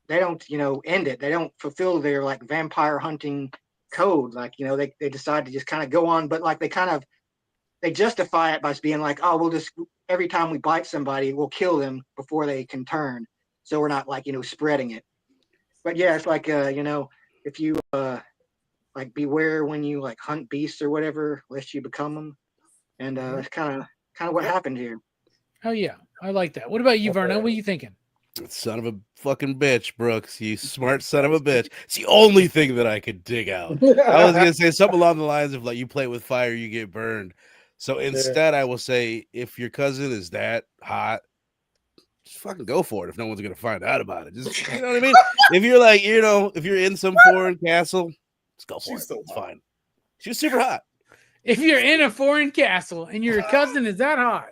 end it. They don't fulfill their like vampire hunting code. Like they decide to just kind of go on, but like they justify it by being like, oh, we'll just every time we bite somebody, we'll kill them before they can turn. So we're not like, spreading it. But yeah, it's like, if you like beware when you like hunt beasts or whatever, lest you become them. And that's kind of what happened here. Oh yeah, I like that. What about you, Verno? What are you thinking? Son of a fucking bitch, Brooks. You smart son of a bitch. It's the only thing that I could dig out. I was gonna say something along the lines of like, you play with fire, you get burned. So instead, I will say, if your cousin is that hot, just fucking go for it. If no one's gonna find out about it, just you know what I mean. If you're like, if you're in some foreign castle, just go for it. It's fine. She's super hot. If you're in a foreign castle and your cousin is that hot,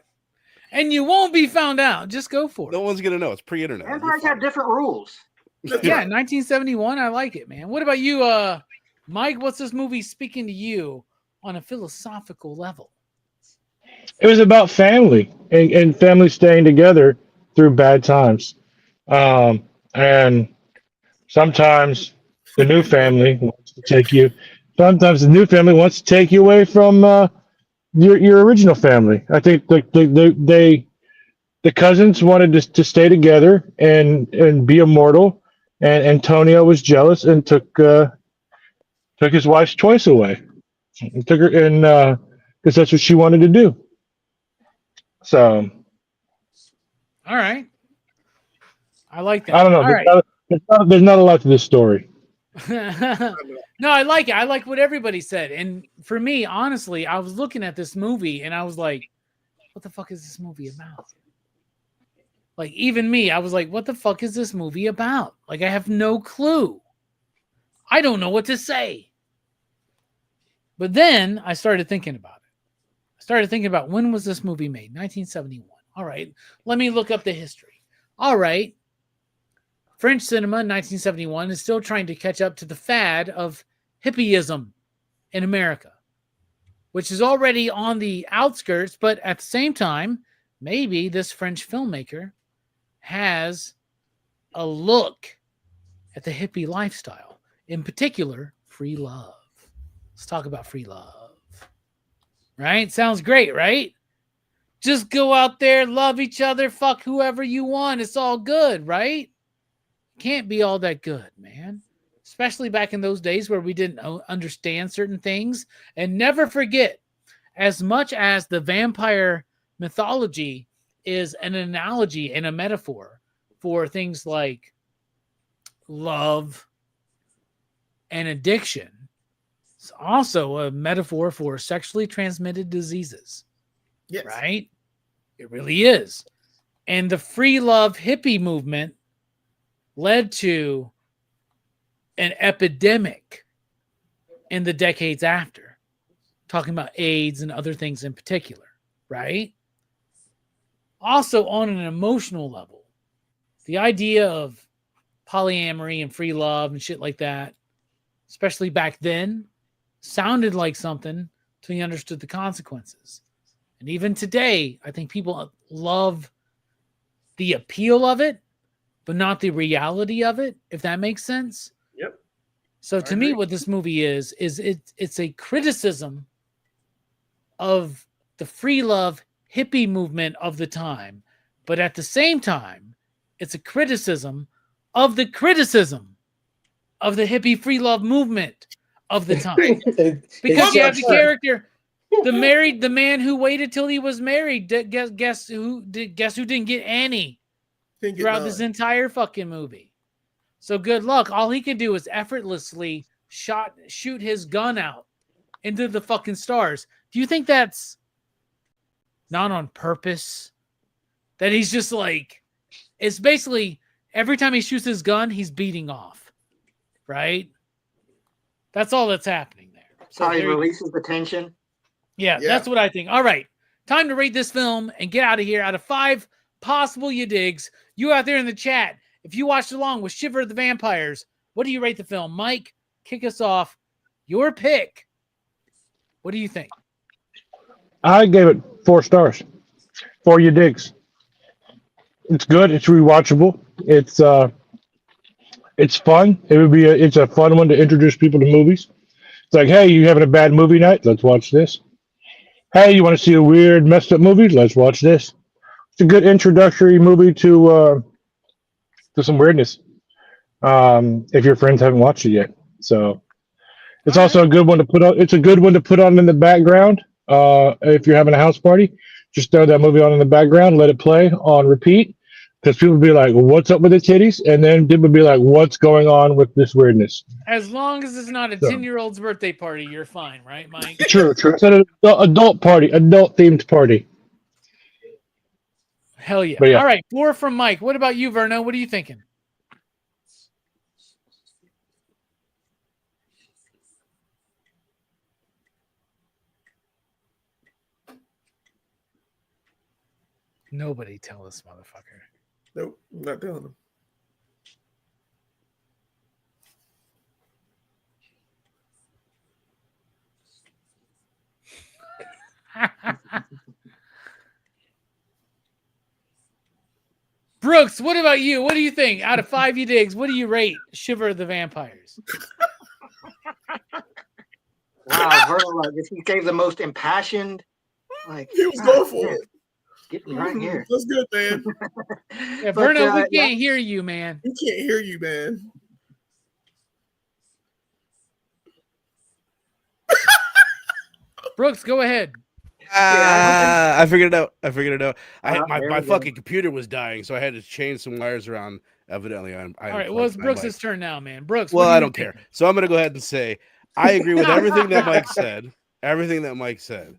and you won't be found out, just go for it. No one's gonna know. It's pre-internet. Vampires have different rules. Yeah, 1971. I like it, man. What about you, Mike? What's this movie speaking to you on a philosophical level? It was about family and family staying together through bad times. And sometimes the new family wants to take you. Sometimes the new family wants to take you away from your original family. I think the cousins wanted to stay together and be immortal, and Antonio was jealous and took his wife's choice away. He took her and because that's what she wanted to do. So, all right, I like that. I don't know. There's not a lot to this story. No, I like it. I like what everybody said. And for me, honestly, I was looking at this movie and I was like, what the fuck is this movie about? Like, even me, I was like, what the fuck is this movie about? Like, I have no clue. I don't know what to say. But then I started thinking about it. I started thinking about, when was this movie made? 1971. All right. Let me look up the history. All right. French cinema in 1971 is still trying to catch up to the fad of hippieism in America, which is already on the outskirts, but at the same time, maybe this French filmmaker has a look at the hippie lifestyle, in particular, free love. Let's talk about free love. Right? Sounds great, right? Just go out there, love each other, fuck whoever you want. It's all good, right? Can't be all that good, man. Especially back in those days where we didn't understand certain things. And never forget, as much as the vampire mythology is an analogy and a metaphor for things like love and addiction, it's also a metaphor for sexually transmitted diseases. Yes. Right? It really is. And the free love hippie movement led to an epidemic in the decades after, talking about AIDS and other things in particular, right? Also, on an emotional level, the idea of polyamory and free love and shit like that, especially back then, sounded like something until you understood the consequences. And even today, I think people love the appeal of it, but not the reality of it, if that makes sense. Yep. So to me, what this movie is it's a criticism of the free love hippie movement of the time, but at the same time, it's a criticism of the criticism of the hippie free love movement of the time. Because you have the character, the man who waited till he was married. Guess who didn't get any throughout this entire fucking movie. So good luck. All he could do is effortlessly shoot his gun out into the fucking stars. Do you think that's not on purpose? That he's just like, it's basically every time he shoots his gun, he's beating off, right? That's all that's happening there. So How he there you go. releases the tension. Yeah, Yeah. that's what I think. All right, time to rate this film and get out of here. Out of 5 possible you digs, you out there in the chat, if you watched along with Shiver of the Vampires, what do you rate the film? Mike, kick us off. Your pick. What do you think? I gave it 4 stars. For you digs. It's good. It's rewatchable. It's fun. It's a fun one to introduce people to movies. It's like, hey, you having a bad movie night? Let's watch this. Hey, you want to see a weird, messed up movie? Let's watch this. It's a good introductory movie to some weirdness. If your friends haven't watched it yet, so it's All also right. a good one to put on. It's a good one to put on in the background. If you're having a house party, just throw that movie on in the background, let it play on repeat, because people will be like, "What's up with the titties?" And then people will be like, "What's going on with this weirdness?" As long as it's not a So 10-year-old's birthday party, you're fine, right, Mike? true. It's an adult party, adult themed party. Hell yeah. But yeah, All right, 4 from Mike. What about you, Verno? What are you thinking? Nobody tell this motherfucker. Nope, I'm not telling them. Brooks, what about you? What do you think? Out of 5 you digs, what do you rate Shiver of the Vampires? Wow, Verno, like if he gave the most impassioned, like He was going for it. Get me right here. That's good, man. Yeah, But, Verno, we yeah. can't hear you, man. We can't hear you, man. Brooks, go ahead. I figured it out. My there we go. fucking computer was dying, so I had to change some wires around. Evidently, All right, well, it's Brooks' turn now, man. Brooks, Well, what I do don't care. So I'm gonna go ahead and say I agree with everything that Mike said. Everything that Mike said.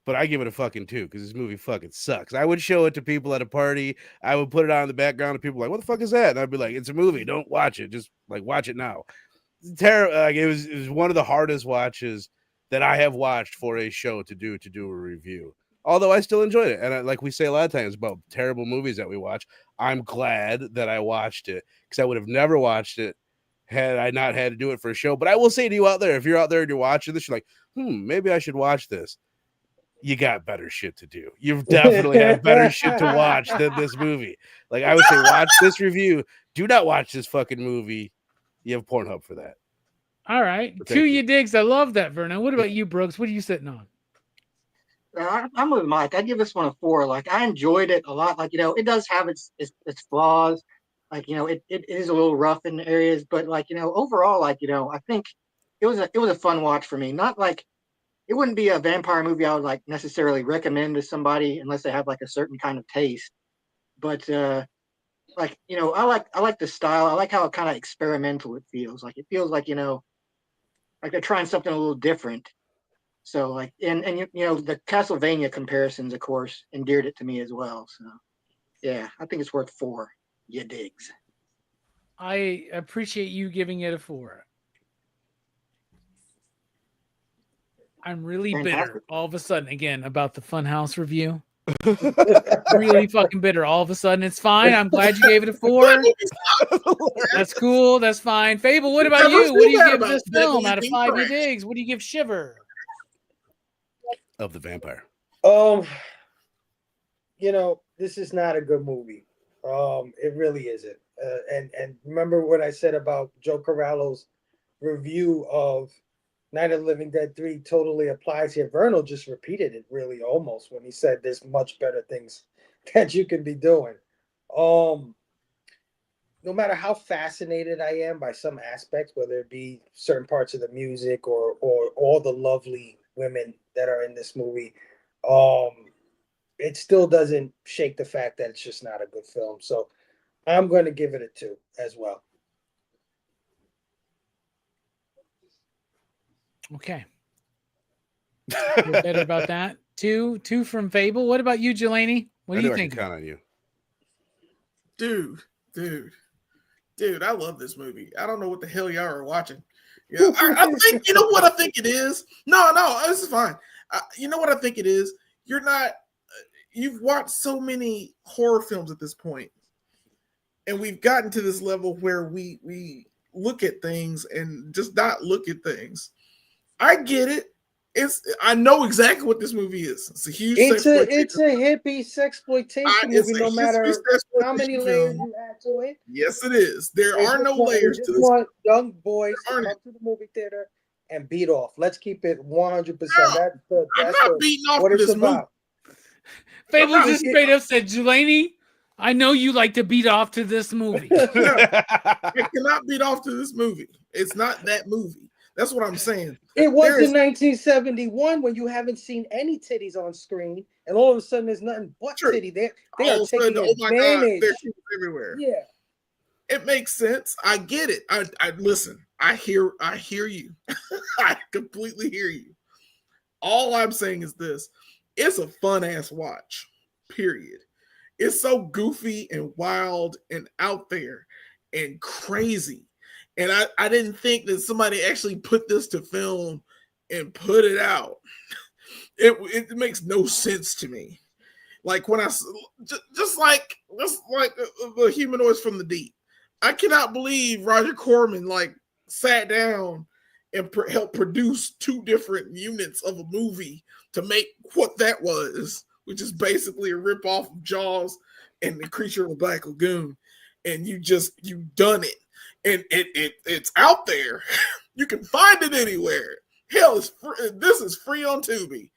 But I give it a fucking 2 because this movie fucking sucks. I would show it to people at a party. I would put it on in the background, and people were like, "What the fuck is that?" And I'd be like, "It's a movie. Don't watch it. Just like watch it now." Terrible. Like it was one of the hardest watches that I have watched for a show to do a review. Although I still enjoyed it, and like we say a lot of times about terrible movies that we watch, I'm glad that I watched it because I would have never watched it had I not had to do it for a show. But I will say to you out there, if you're out there and you're watching this, you're like, maybe I should watch this. You got better shit to do. You definitely have better shit to watch than this movie. Like I would say, watch this review. Do not watch this fucking movie. You have Pornhub for that. All right. But 2 thank you you. digs. I love that, Verno. What about you, Brooks? What are you sitting on? I'm with Mike. I give this one a 4. Like I enjoyed it a lot. Like it does have its flaws. Like it is a little rough in areas, but like overall, like I think it was a fun watch for me. Not like it wouldn't be a vampire movie I would like necessarily recommend to somebody unless they have like a certain kind of taste. But like I like the style. I like how kind of experimental it feels. Like it feels like like they're trying something a little different. So like and the Castlevania comparisons, of course, endeared it to me as well. So yeah, I think it's worth 4. You digs. I appreciate you giving it a 4. I'm really bitter Fantastic. all of a sudden again about the Funhouse review. Really fucking bitter all of a sudden. It's fine. I'm glad you gave it a 4. That's cool. That's fine. Fable, what about you? What do you give this film out of 5 you digs? What do you give Shiver? Of the vampire. This is not a good movie. It really isn't. And remember what I said about Joe Corallo's review of Night of the Living Dead 3 totally applies here. Vernal just repeated it really almost when he said there's much better things that you can be doing. No matter how fascinated I am by some aspects, whether it be certain parts of the music or all the lovely women that are in this movie, it still doesn't shake the fact that it's just not a good film. So I'm going to give it a 2 as well. Okay. Feel better about that. 2 from Fable. What about you, Jelani? What do you think? I can count on you. Dude, I love this movie. I don't know what the hell y'all are watching. Yeah, I think, you know what I think it is? No, this is fine. You know what I think it is? You've watched so many horror films at this point, and we've gotten to this level where we look at things and just not look at things. I get it. I know exactly what this movie is. It's a huge it's a hippie sexploitation movie, no matter how many layers you add to it. Yes, it is. There are no layers to this. Want young boys to come to the movie theater and beat off. Let's keep it 100%. I'm not beating off to this movie. Fable just straight up said, Julaney, I know you like to beat off to this movie. I cannot beat off to this movie. It's not that movie. That's what I'm saying. It was in 1971 when you haven't seen any titties on screen, and all of a sudden there's nothing but titty. They are taking advantage. Oh my God, there's titties everywhere. Yeah, it makes sense. I get it. I listen. I hear you. I completely hear you. All I'm saying is this: it's a fun ass watch. Period. It's so goofy and wild and out there and crazy. And I didn't think that somebody actually put this to film and put it out. It makes no sense to me. Like when just like the humanoids from the deep. I cannot believe Roger Corman like sat down and helped produce 2 different units of a movie to make what that was, which is basically a ripoff of Jaws and The Creature of the Black Lagoon. And you've done it. And it's out there. You can find it anywhere. Hell, this is free on Tubi.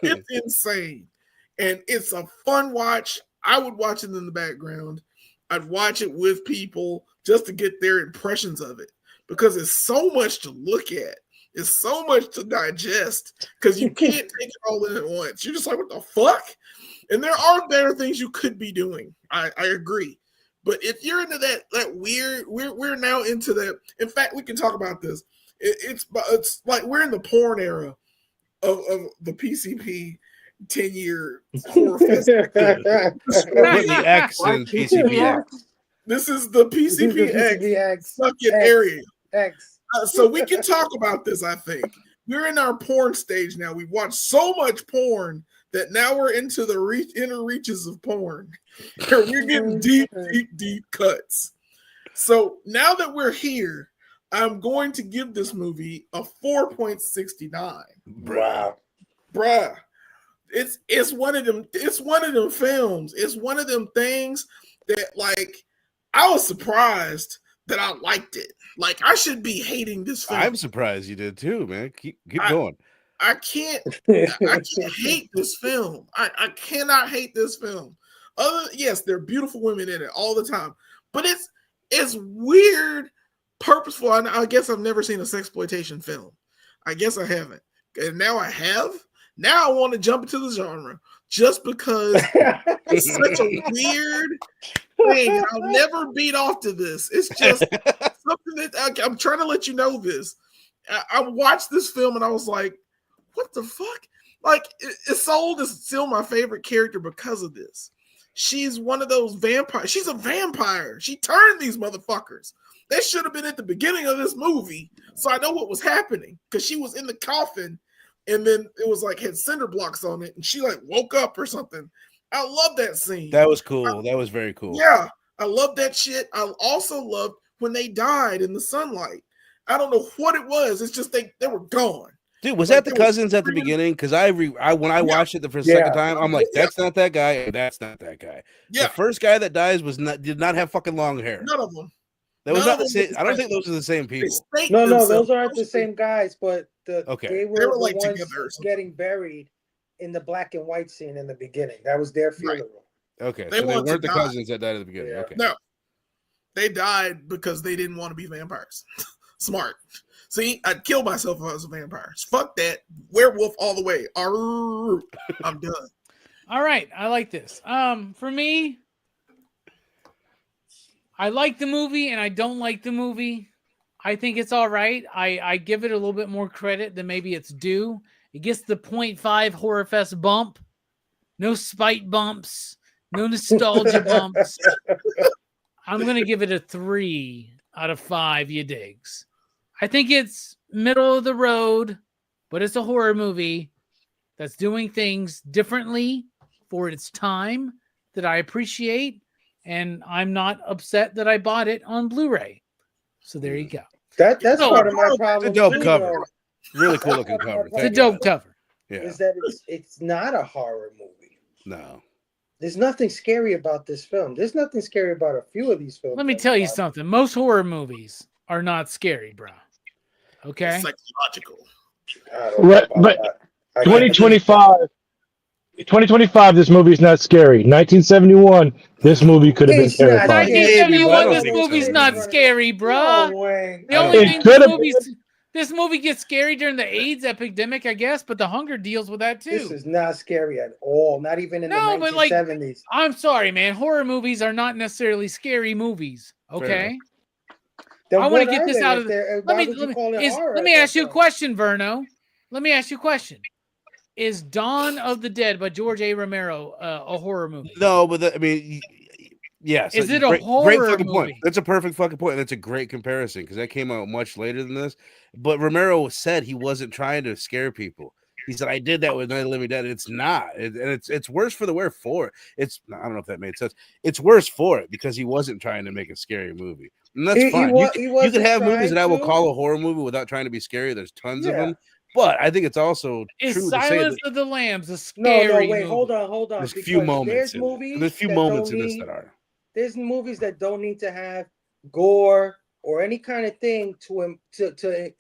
It's insane. And it's a fun watch. I would watch it in the background. I'd watch it with people just to get their impressions of it. Because it's so much to look at. It's so much to digest. Because you can't take it all in at once. You're just like, what the fuck? And there are better things you could be doing. I agree. But if you're into that weird, we're now into that. In fact, we can talk about this. It's like we're in the porn era of the PCP 10-year Horrorfest. The X in PCP X. This is the PCP X suck it area. X. So we can talk about this. I think we're in our porn stage now. We've watched so much porn that now we're into the inner reaches of porn. We're getting deep cuts. So now that we're here, I'm going to give this movie a 4.69. Bruh. It's one of them. It's one of them films. It's one of them things that, like, I was surprised that I liked it. Like, I should be hating this film. I'm surprised you did too, man. Keep going. I can't hate this film. I cannot hate this film. Yes, there are beautiful women in it all the time, but it's weird, purposeful. I guess I've never seen a sexploitation film. I guess I haven't, and now I have. Now I want to jump into the genre just because it's such a weird thing. I'll never beat off to this. It's just something that I'm trying to let you know this. I watched this film and I was like, what the fuck? Like, Isolde is still my favorite character because of this. She's one of those vampires. She's a vampire. She turned these motherfuckers. They should have been at the beginning of this movie, so I know what was happening, because she was in the coffin, and then it was like had cinder blocks on it, and she like woke up or something. I love that scene. That was cool. That was very cool. Yeah, I love that shit. I also loved when they died in the sunlight. I don't know what it was. It's just they were gone. Dude, was that the cousins at the beginning? Because when I watched it the second time, I'm like, that's not that guy, and that's not that guy. Yeah. The first guy that dies did not have fucking long hair. None of them. That was not the same. I don't think those are the same people. No, those aren't the same guys, but they were like the ones getting buried in the black and white scene in the beginning. That was their funeral. Right. Okay, so they weren't the cousins that died at the beginning. Yeah. Okay. No, they died because they didn't want to be vampires. Smart. See, I'd kill myself if I was a vampire. Fuck that. Werewolf all the way. Arr, I'm done. All right. I like this. For me, I like the movie and I don't like the movie. I think it's all right. I give it a little bit more credit than maybe it's due. It gets the 0.5 Horrorfest bump. No spite bumps. No nostalgia bumps. I'm going to give it a 3 out of 5. You digs. I think it's middle of the road, but it's a horror movie that's doing things differently for its time that I appreciate, and I'm not upset that I bought it on Blu-ray. So there you go. That's So, part of my problem. It's a dope too, cover. though, Really cool looking cover. It's a dope cover. Yeah. is that it's not a horror movie. No. There's nothing scary about this film. There's nothing scary about a few of these films. Let me tell you something. Most horror movies are not scary, bro. Okay? It's psychological. Right, but 2025, this movie is not scary. 1971, this movie could have been It's not terrifying. scary. 1971, don't this think movie's so. not scary, bro. No way. The only It thing could have been. this movie gets scary during the AIDS epidemic, I guess, but The Hunger deals with that This too. is not scary at all. Not even in No, the but, like, 1970s. I'm sorry, man. Horror movies are not necessarily scary movies. Okay. Then I want what to get are this they out if of they're- let why me would you let call it me, horror let at me that ask you a point? question, Verno. Let me ask you a question. Is Dawn of the Dead by George A. Romero a horror movie? No, but I mean, yes. Is it a great horror fucking point. movie? That's a perfect fucking point. That's a great comparison because that came out much later than this. But Romero said he wasn't trying to scare people. He said, "I did that with Night of the Living Dead." It's not, and it's worse for the wear for it. I don't know if that made sense. It's worse for it because he wasn't trying to make a scary movie, and that's fine. You can wasn't have movies that I will trying call a horror movie without trying to be scary. There's tons of Yeah. them, but I think it's also Is true to say Silence that of the Lambs a No, scary no, wait, movie? hold on. there's Because few moments. there's In it. movies And there's few that moments don't in this need- that are. There's movies that don't need to have gore or any kind of thing to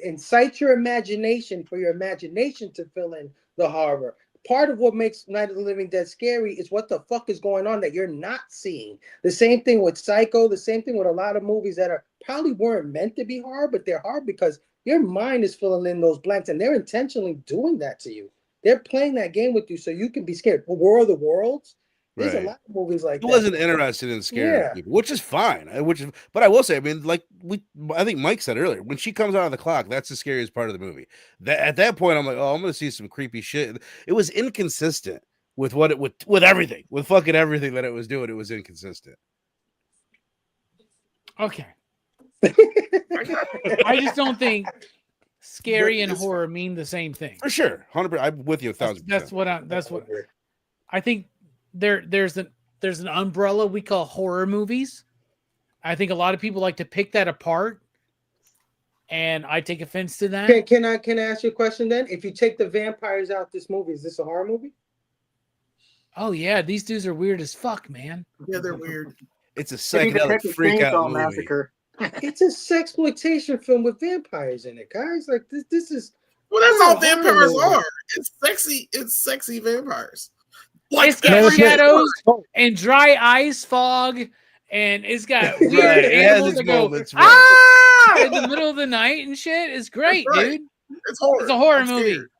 incite your imagination for your imagination to fill in the horror. Part of what makes Night of the Living Dead scary is what the fuck is going on that you're not seeing. The same thing with Psycho, the same thing with a lot of movies that are probably weren't meant to be horror, but they're horror because your mind is filling in those blanks and they're intentionally doing that to you. They're playing that game with you so you can be scared. War of the Worlds, there's Right. a lot of movies like He that. wasn't interested in scaring Yeah. people, which is fine. But I will say, I mean, I think Mike said earlier, when she comes out of the clock, that's the scariest part of the movie. At that point, I'm like, oh, I'm gonna see some creepy shit. It was inconsistent with with everything, with fucking everything that it was doing. It was inconsistent. Okay. I just don't think scary and horror mean the same thing. For sure, 100%. I'm with you 1,000%. That's what I think. There's an umbrella we call horror movies. I think a lot of people like to pick that apart, and I take offense to that. Can I ask you a question then? If you take the vampires out this movie, is this a horror movie? Oh yeah, these dudes are weird as fuck, man. Yeah, they're weird. It's a Maybe the psychedelic Texas freak out Chainsaw movie. Massacre. It's a sexploitation film with vampires in it, guys. Like this is Well, that's not all a horror vampires movie. are. It's sexy vampires. It's got Never seen- shadows and dry ice fog, and it's got weird Right, it has animals its that go moments, right. ah in the middle of the night and shit. It's great, That's right. dude. It's horror. It's a horror I'm movie. scared.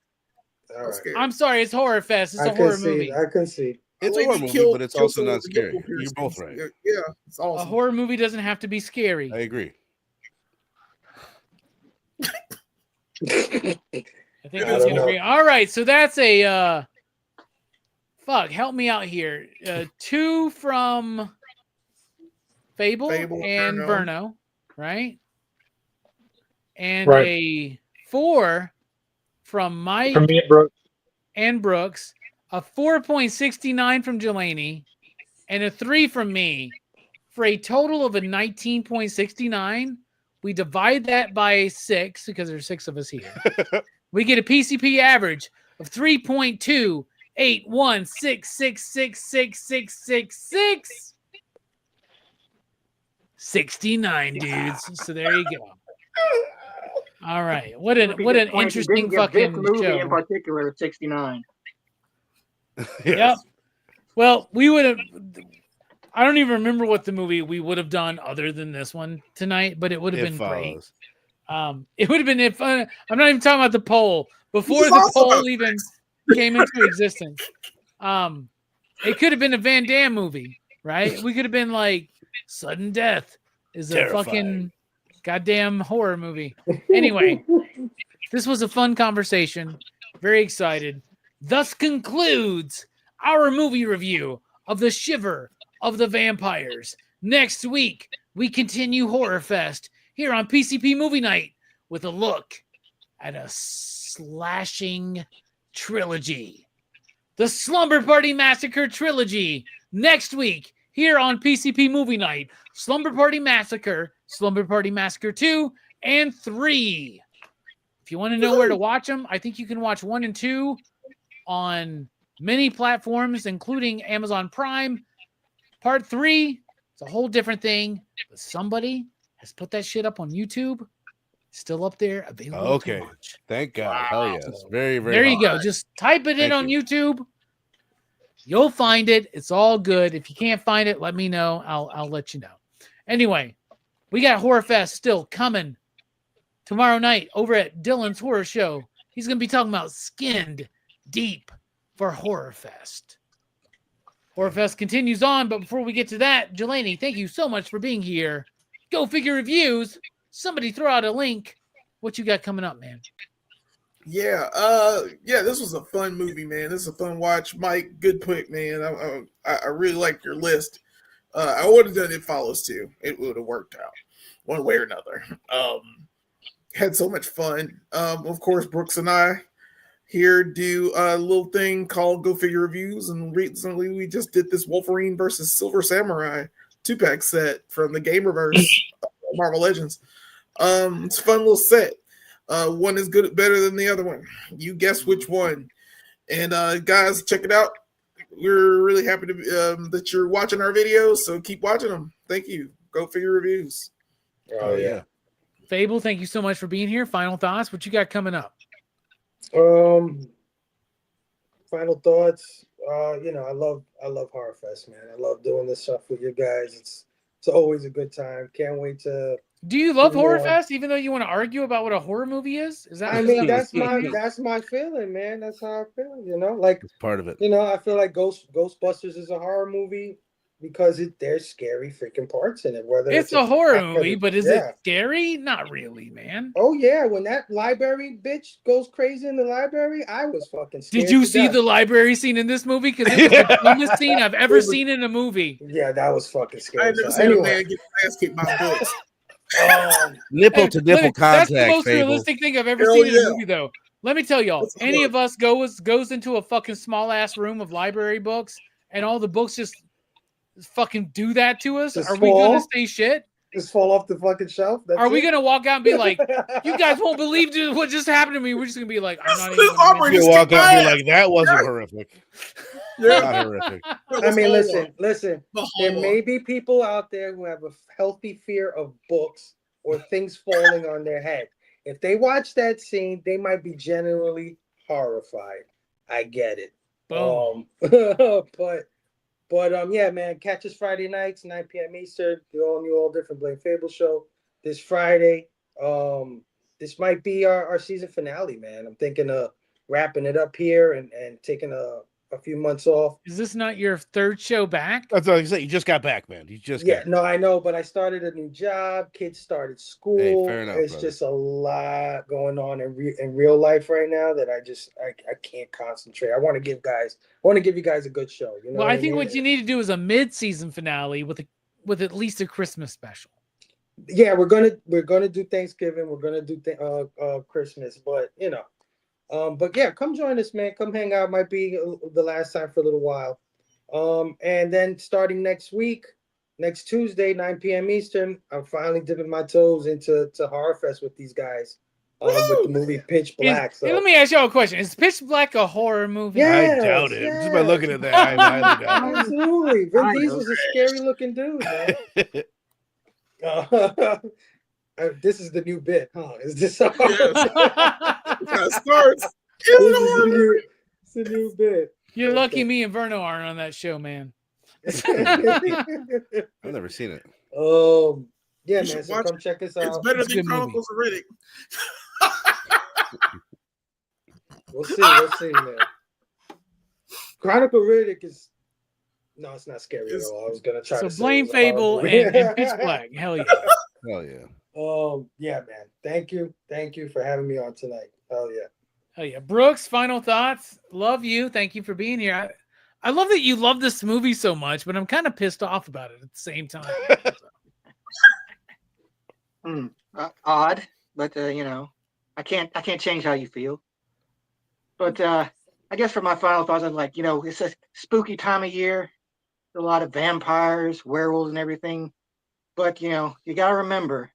All I'm right. scared. I'm sorry, it's Horrorfest. It's I a horror concede. movie. I concede. It's a Lady horror movie, killed- but it's killed also someone not with nipple scary. You're both right. piercings. Yeah, it's A awesome. horror movie doesn't have to be scary. I agree. I think I we don't can know. agree. All right, so that's a fuck. Help me out here. 2 from Fable and Verno, right? And Right. a 4 from Mike For me, bro. and Brooks, a 4.69 from Delaney, and a 3 from me, for a total of a 19.69. We divide that by 6 because there's 6 of us here. We get a PCP average of 3.28166666666. 69 dudes. So there you go. All right. What an interesting fucking this movie show. in particular is 69. Yep. Well, we would have. I don't even remember what the movie we would have done other than this one tonight, but it would have It been great. follows. It would have been if I'm not even talking about the poll before This is the also poll about even came into existence. It could have been a Van Damme movie, right? We could have been like Sudden Death is a Terrifying. fucking goddamn horror movie. Anyway, this was a fun conversation. Very excited. Thus concludes our movie review of The Shiver of the Vampires. Next week, we continue Horrorfest here on PCP Movie Night with a look at a slashing trilogy. The Slumber Party Massacre trilogy next week here on PCP Movie Night. Slumber Party Massacre, Slumber Party Massacre 2 and 3. If you want to know where to watch them, I think you can watch 1 and 2 on many platforms, including Amazon Prime. Part 3, it's a whole different thing. But somebody has put that shit up on YouTube. Still up there, available to watch. Thank God. Hell yeah. It's very, very There you go. Just type it in on YouTube. You'll find it. It's all good. If you can't find it, let me know. I'll let you know. Anyway, we got Horrorfest still coming tomorrow night over at Dylan's Horror Show. He's going to be talking about Skinned Deep for Horrorfest. Horrorfest continues on, but before we get to that, Jelani, thank you so much for being here. Go Figure Reviews. Somebody throw out a link. What you got coming up, man? Yeah, this was a fun movie, man. This is a fun watch. Mike, good pick, man. I really like your list. I would have done It Follows too. It would have worked out one way or another. Had so much fun. Of course, Brooks and I here do a little thing called Go Figure Reviews, and recently we just did this Wolverine versus Silver Samurai 2-pack set from the Gamerverse, Marvel Legends. It's a fun little set. One is better than the other one. You guess which one. And guys, check it out. We're really happy to that you're watching our videos, so keep watching them. Thank you. Go Figure Reviews. Oh yeah. Fable, thank you so much for being here. Final thoughts. What you got coming up? Final thoughts. I love Horrorfest, man. I love doing this stuff with you guys. It's always a good time. Can't wait to. Do you love Horrorfest, even though you want to argue about what a horror movie is? Is that? I mean, that's my feeling, man. That's how I feel. Like it's part of it. I feel like Ghostbusters is a horror movie because there's scary freaking parts in it. Whether it's a horror movie, but is it scary? Not really, man. Oh yeah, when that library bitch goes crazy in the library, I was fucking scared. Did you see the library scene in this movie? Because it was the dumbest scene I've ever seen in a movie. Yeah, that was fucking scary. I never seen a man get his ass kicked by books. Nipple to nipple contact. That's the most realistic thing I've ever seen in a movie, though. Let me tell y'all, any of us goes into a fucking small ass room of library books, and all the books just fucking do that to us. Are we gonna say shit? Just fall off the fucking shelf? Are we gonna walk out and be like, "You guys won't believe what just happened to me"? We're just gonna be like, "I'm not even." You walk out and be like, "That wasn't horrific." Not horrific. I mean, listen. There may be people out there who have a healthy fear of books or things falling on their head. If they watch that scene, they might be genuinely horrified. I get it. Boom. But yeah, man, catch us Friday nights, 9 p.m. Eastern, the all different Blame Fable show this Friday. This might be our season finale, man. I'm thinking of wrapping it up here and taking a few months off. Is this not your third show back? That's what I said. You just got back, man. You just got no, I know, but I started a new job. Kids started school. Hey, fair enough, It's just a lot going on in real life right now that I can't concentrate. I want to give you guys a good show. Well, I think what you need to do is a mid-season finale with at least a Christmas special. Yeah, we're gonna do Thanksgiving. We're gonna do Christmas, but but yeah, come join us, man. Come hang out. Might be the last time for a little while. And then starting next Tuesday, 9 p.m. Eastern, I'm finally dipping my toes into Horrorfest with these guys. With the movie Pitch Black. Let me ask y'all a question. Is Pitch Black a horror movie? Yes, I doubt it. Just by looking at that, I highly doubt it. Absolutely. Vin Diesel's a scary looking dude, man. This is the new bit, huh? Is this how it starts? It's a new bit. You're lucky me and Verno aren't on that show, man. I've never seen it. Yeah, man. So come check us out. It's better than Chronicles of Riddick. We'll see, man. Chronicle Riddick is it's not scary at all. I was gonna try to Blame Fable and Pitch Black. Hell yeah. Hell yeah. Yeah, man. Thank you for having me on tonight. Hell yeah. Hell yeah. Brooks, final thoughts. Love you. Thank you for being here. I love that you love this movie so much, but I'm kind of pissed off about it at the same time. Odd. but I can't change how you feel. But I guess for my final thoughts, I'm like, it's a spooky time of year. A lot of vampires, werewolves, and everything. But you got to remember,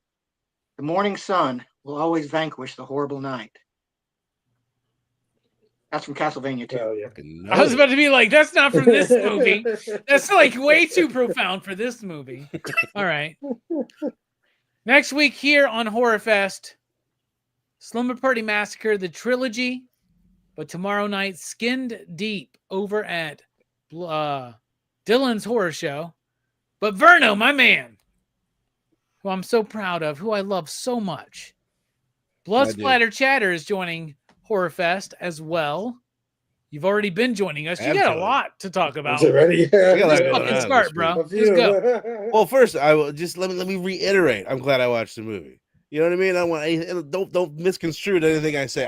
the morning sun will always vanquish the horrible night. That's from Castlevania 2. Hell yeah. I was about to be like, that's not from this movie. That's like way too profound for this movie. All right. Next week here on Horrorfest, Slumber Party Massacre, the trilogy. But tomorrow night, Skinned Deep over at Dylan's Horror Show. But Verno, my man, who I'm so proud of, who I love so much. Blood Splatter Chatter is joining Horrorfest as well. You've already been joining us. You got a lot to talk about. Already? Fucking start, bro. Let's go. Well, first, I will just let me reiterate. I'm glad I watched the movie. You know what I mean? Don't misconstrue anything I say.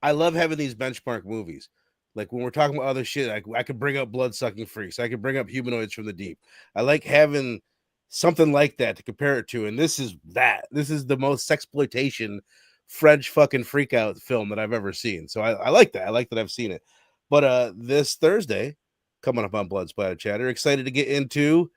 I love having these benchmark movies. Like when we're talking about other shit, I could bring up Blood-Sucking Freaks. I could bring up Humanoids from the Deep. I like having something like that to compare it to. And this is that. This is the most sexploitation French fucking freak out film that I've ever seen. So I like that. I like that I've seen it. But this Thursday, coming up on Blood Splatter Chatter, excited to get into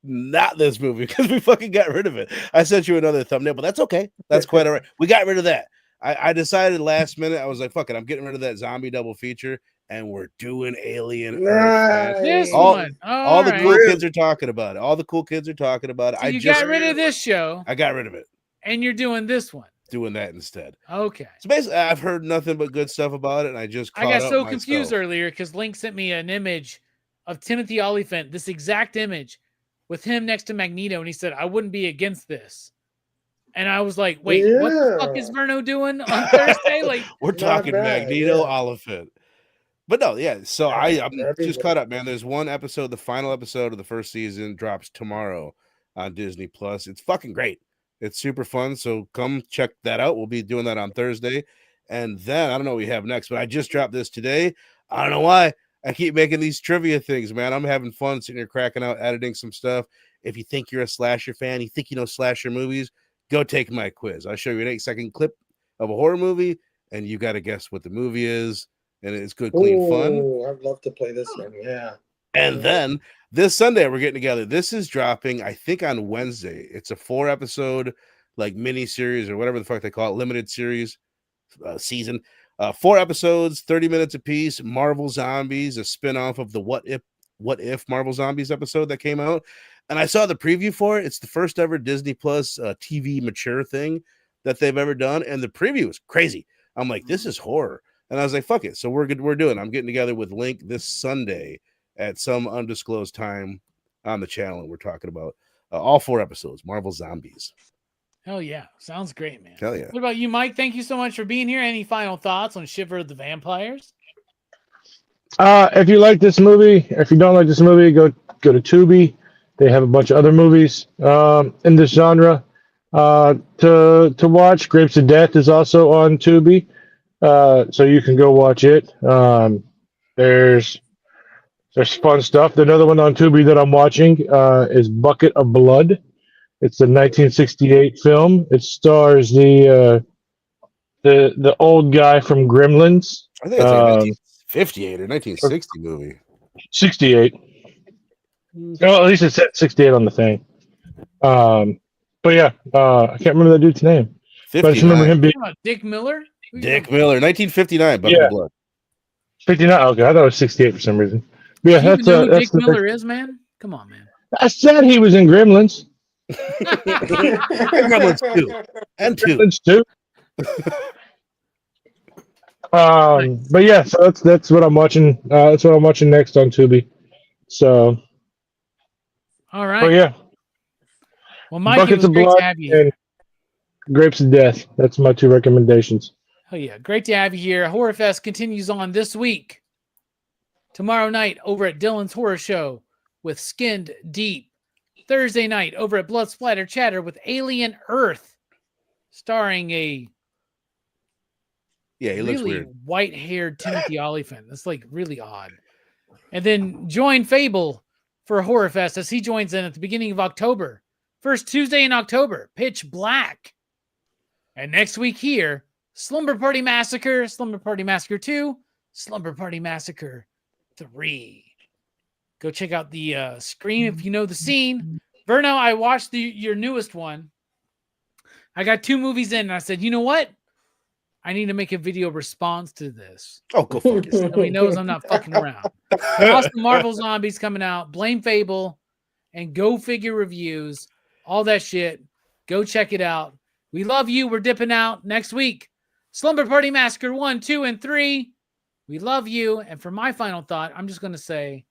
not this movie because we fucking got rid of it. I sent you another thumbnail, but that's okay. That's quite all right. We got rid of that. I decided last minute, I was like, fuck it, I'm getting rid of that zombie double feature, and we're doing Alien Earth. This all one. All the cool kids are talking about it. All the cool kids are talking about it. So you got rid of this show. I got rid of it. And you're doing this one. Doing that instead. Okay. So basically, I've heard nothing but good stuff about it, and I got so confused earlier because Link sent me an image of Timothy Olyphant, this exact image, with him next to Magneto, and he said, I wouldn't be against this. And I was like, wait, what the fuck is Verno doing on Thursday? Like, we're talking Magneto, Olyphant. But no, yeah. So I'm just caught up, man. There's one episode, the final episode of the first season drops tomorrow on Disney Plus. It's fucking great. It's super fun. So come check that out. We'll be doing that on Thursday. And then I don't know what we have next, but I just dropped this today. I don't know why. I keep making these trivia things, man. I'm having fun sitting here cracking out, editing some stuff. If you think you're a slasher fan, you think you know slasher movies, go take my quiz. I'll show you an 8-second clip of a horror movie, and you got to guess what the movie is. And it's good, clean fun. I'd love to play this one. Yeah. And then this Sunday, we're getting together. This is dropping, I think, on Wednesday. It's a 4-episode, like, mini series or whatever the fuck they call it, limited series season. 4 episodes, 30 minutes apiece. Marvel Zombies, a spinoff of the What If Marvel Zombies episode that came out. And I saw the preview for it. It's the first ever Disney Plus TV mature thing that they've ever done. And the preview was crazy. I'm like, this is horror. And I was like, fuck it. So we're doing. I'm getting together with Link this Sunday at some undisclosed time on the channel. And we're talking about all 4 episodes, Marvel Zombies. Hell yeah. Sounds great, man. Hell yeah. What about you, Mike? Thank you so much for being here. Any final thoughts on Shiver of the Vampires? If you like this movie, if you don't like this movie, go to Tubi. They have a bunch of other movies in this genre to watch. Grapes of Death is also on Tubi, so you can go watch it. There's fun stuff. Another one on Tubi that I'm watching is Bucket of Blood. It's a 1968 film. It stars the old guy from Gremlins. I think it's like 1958 or 1960 movie. 68. Well, at least it said 68 on the thing. But yeah, I can't remember that dude's name. 59. But I just remember him being Dick Miller. Dick Miller, 1959. Bucket of Blood. 59. Okay, I thought it was 68 for some reason. But yeah, that's who Dick Miller is, man. Come on, man. I said he was in Gremlins. Gremlins 2 and 2. Gremlins 2. But yeah, so that's what I'm watching. That's what I'm watching next on Tubi. So, all right. Oh yeah. Well, Mike, Buckets it was great to have you here. Grapes of Death. That's my 2 recommendations. Oh yeah, great to have you here. Horrorfest continues on this week. Tomorrow night over at Dylan's Horror Show with Skinned Deep. Thursday night over at Blood Splatter Chatter with Alien Earth, starring a he really looks weird white-haired Timothy Olyphant. That's like really odd. And then join Fable for Horrorfest as he joins in at the beginning of October. First Tuesday in October, Pitch Black. And next week here, Slumber Party Massacre, Slumber Party Massacre 2, Slumber Party Massacre 3. Go check out the Scream if you know the scene. Verno, I watched your newest one. I got 2 movies in, and I said, you know what? I need to make a video response to this. Oh, go fuck yourself. So he knows I'm not fucking around. Also, Marvel Zombies coming out. Blame Fable and Go Figure reviews. All that shit. Go check it out. We love you. We're dipping out next week. Slumber Party Massacre 1, 2, and 3. We love you. And for my final thought, I'm just going to say,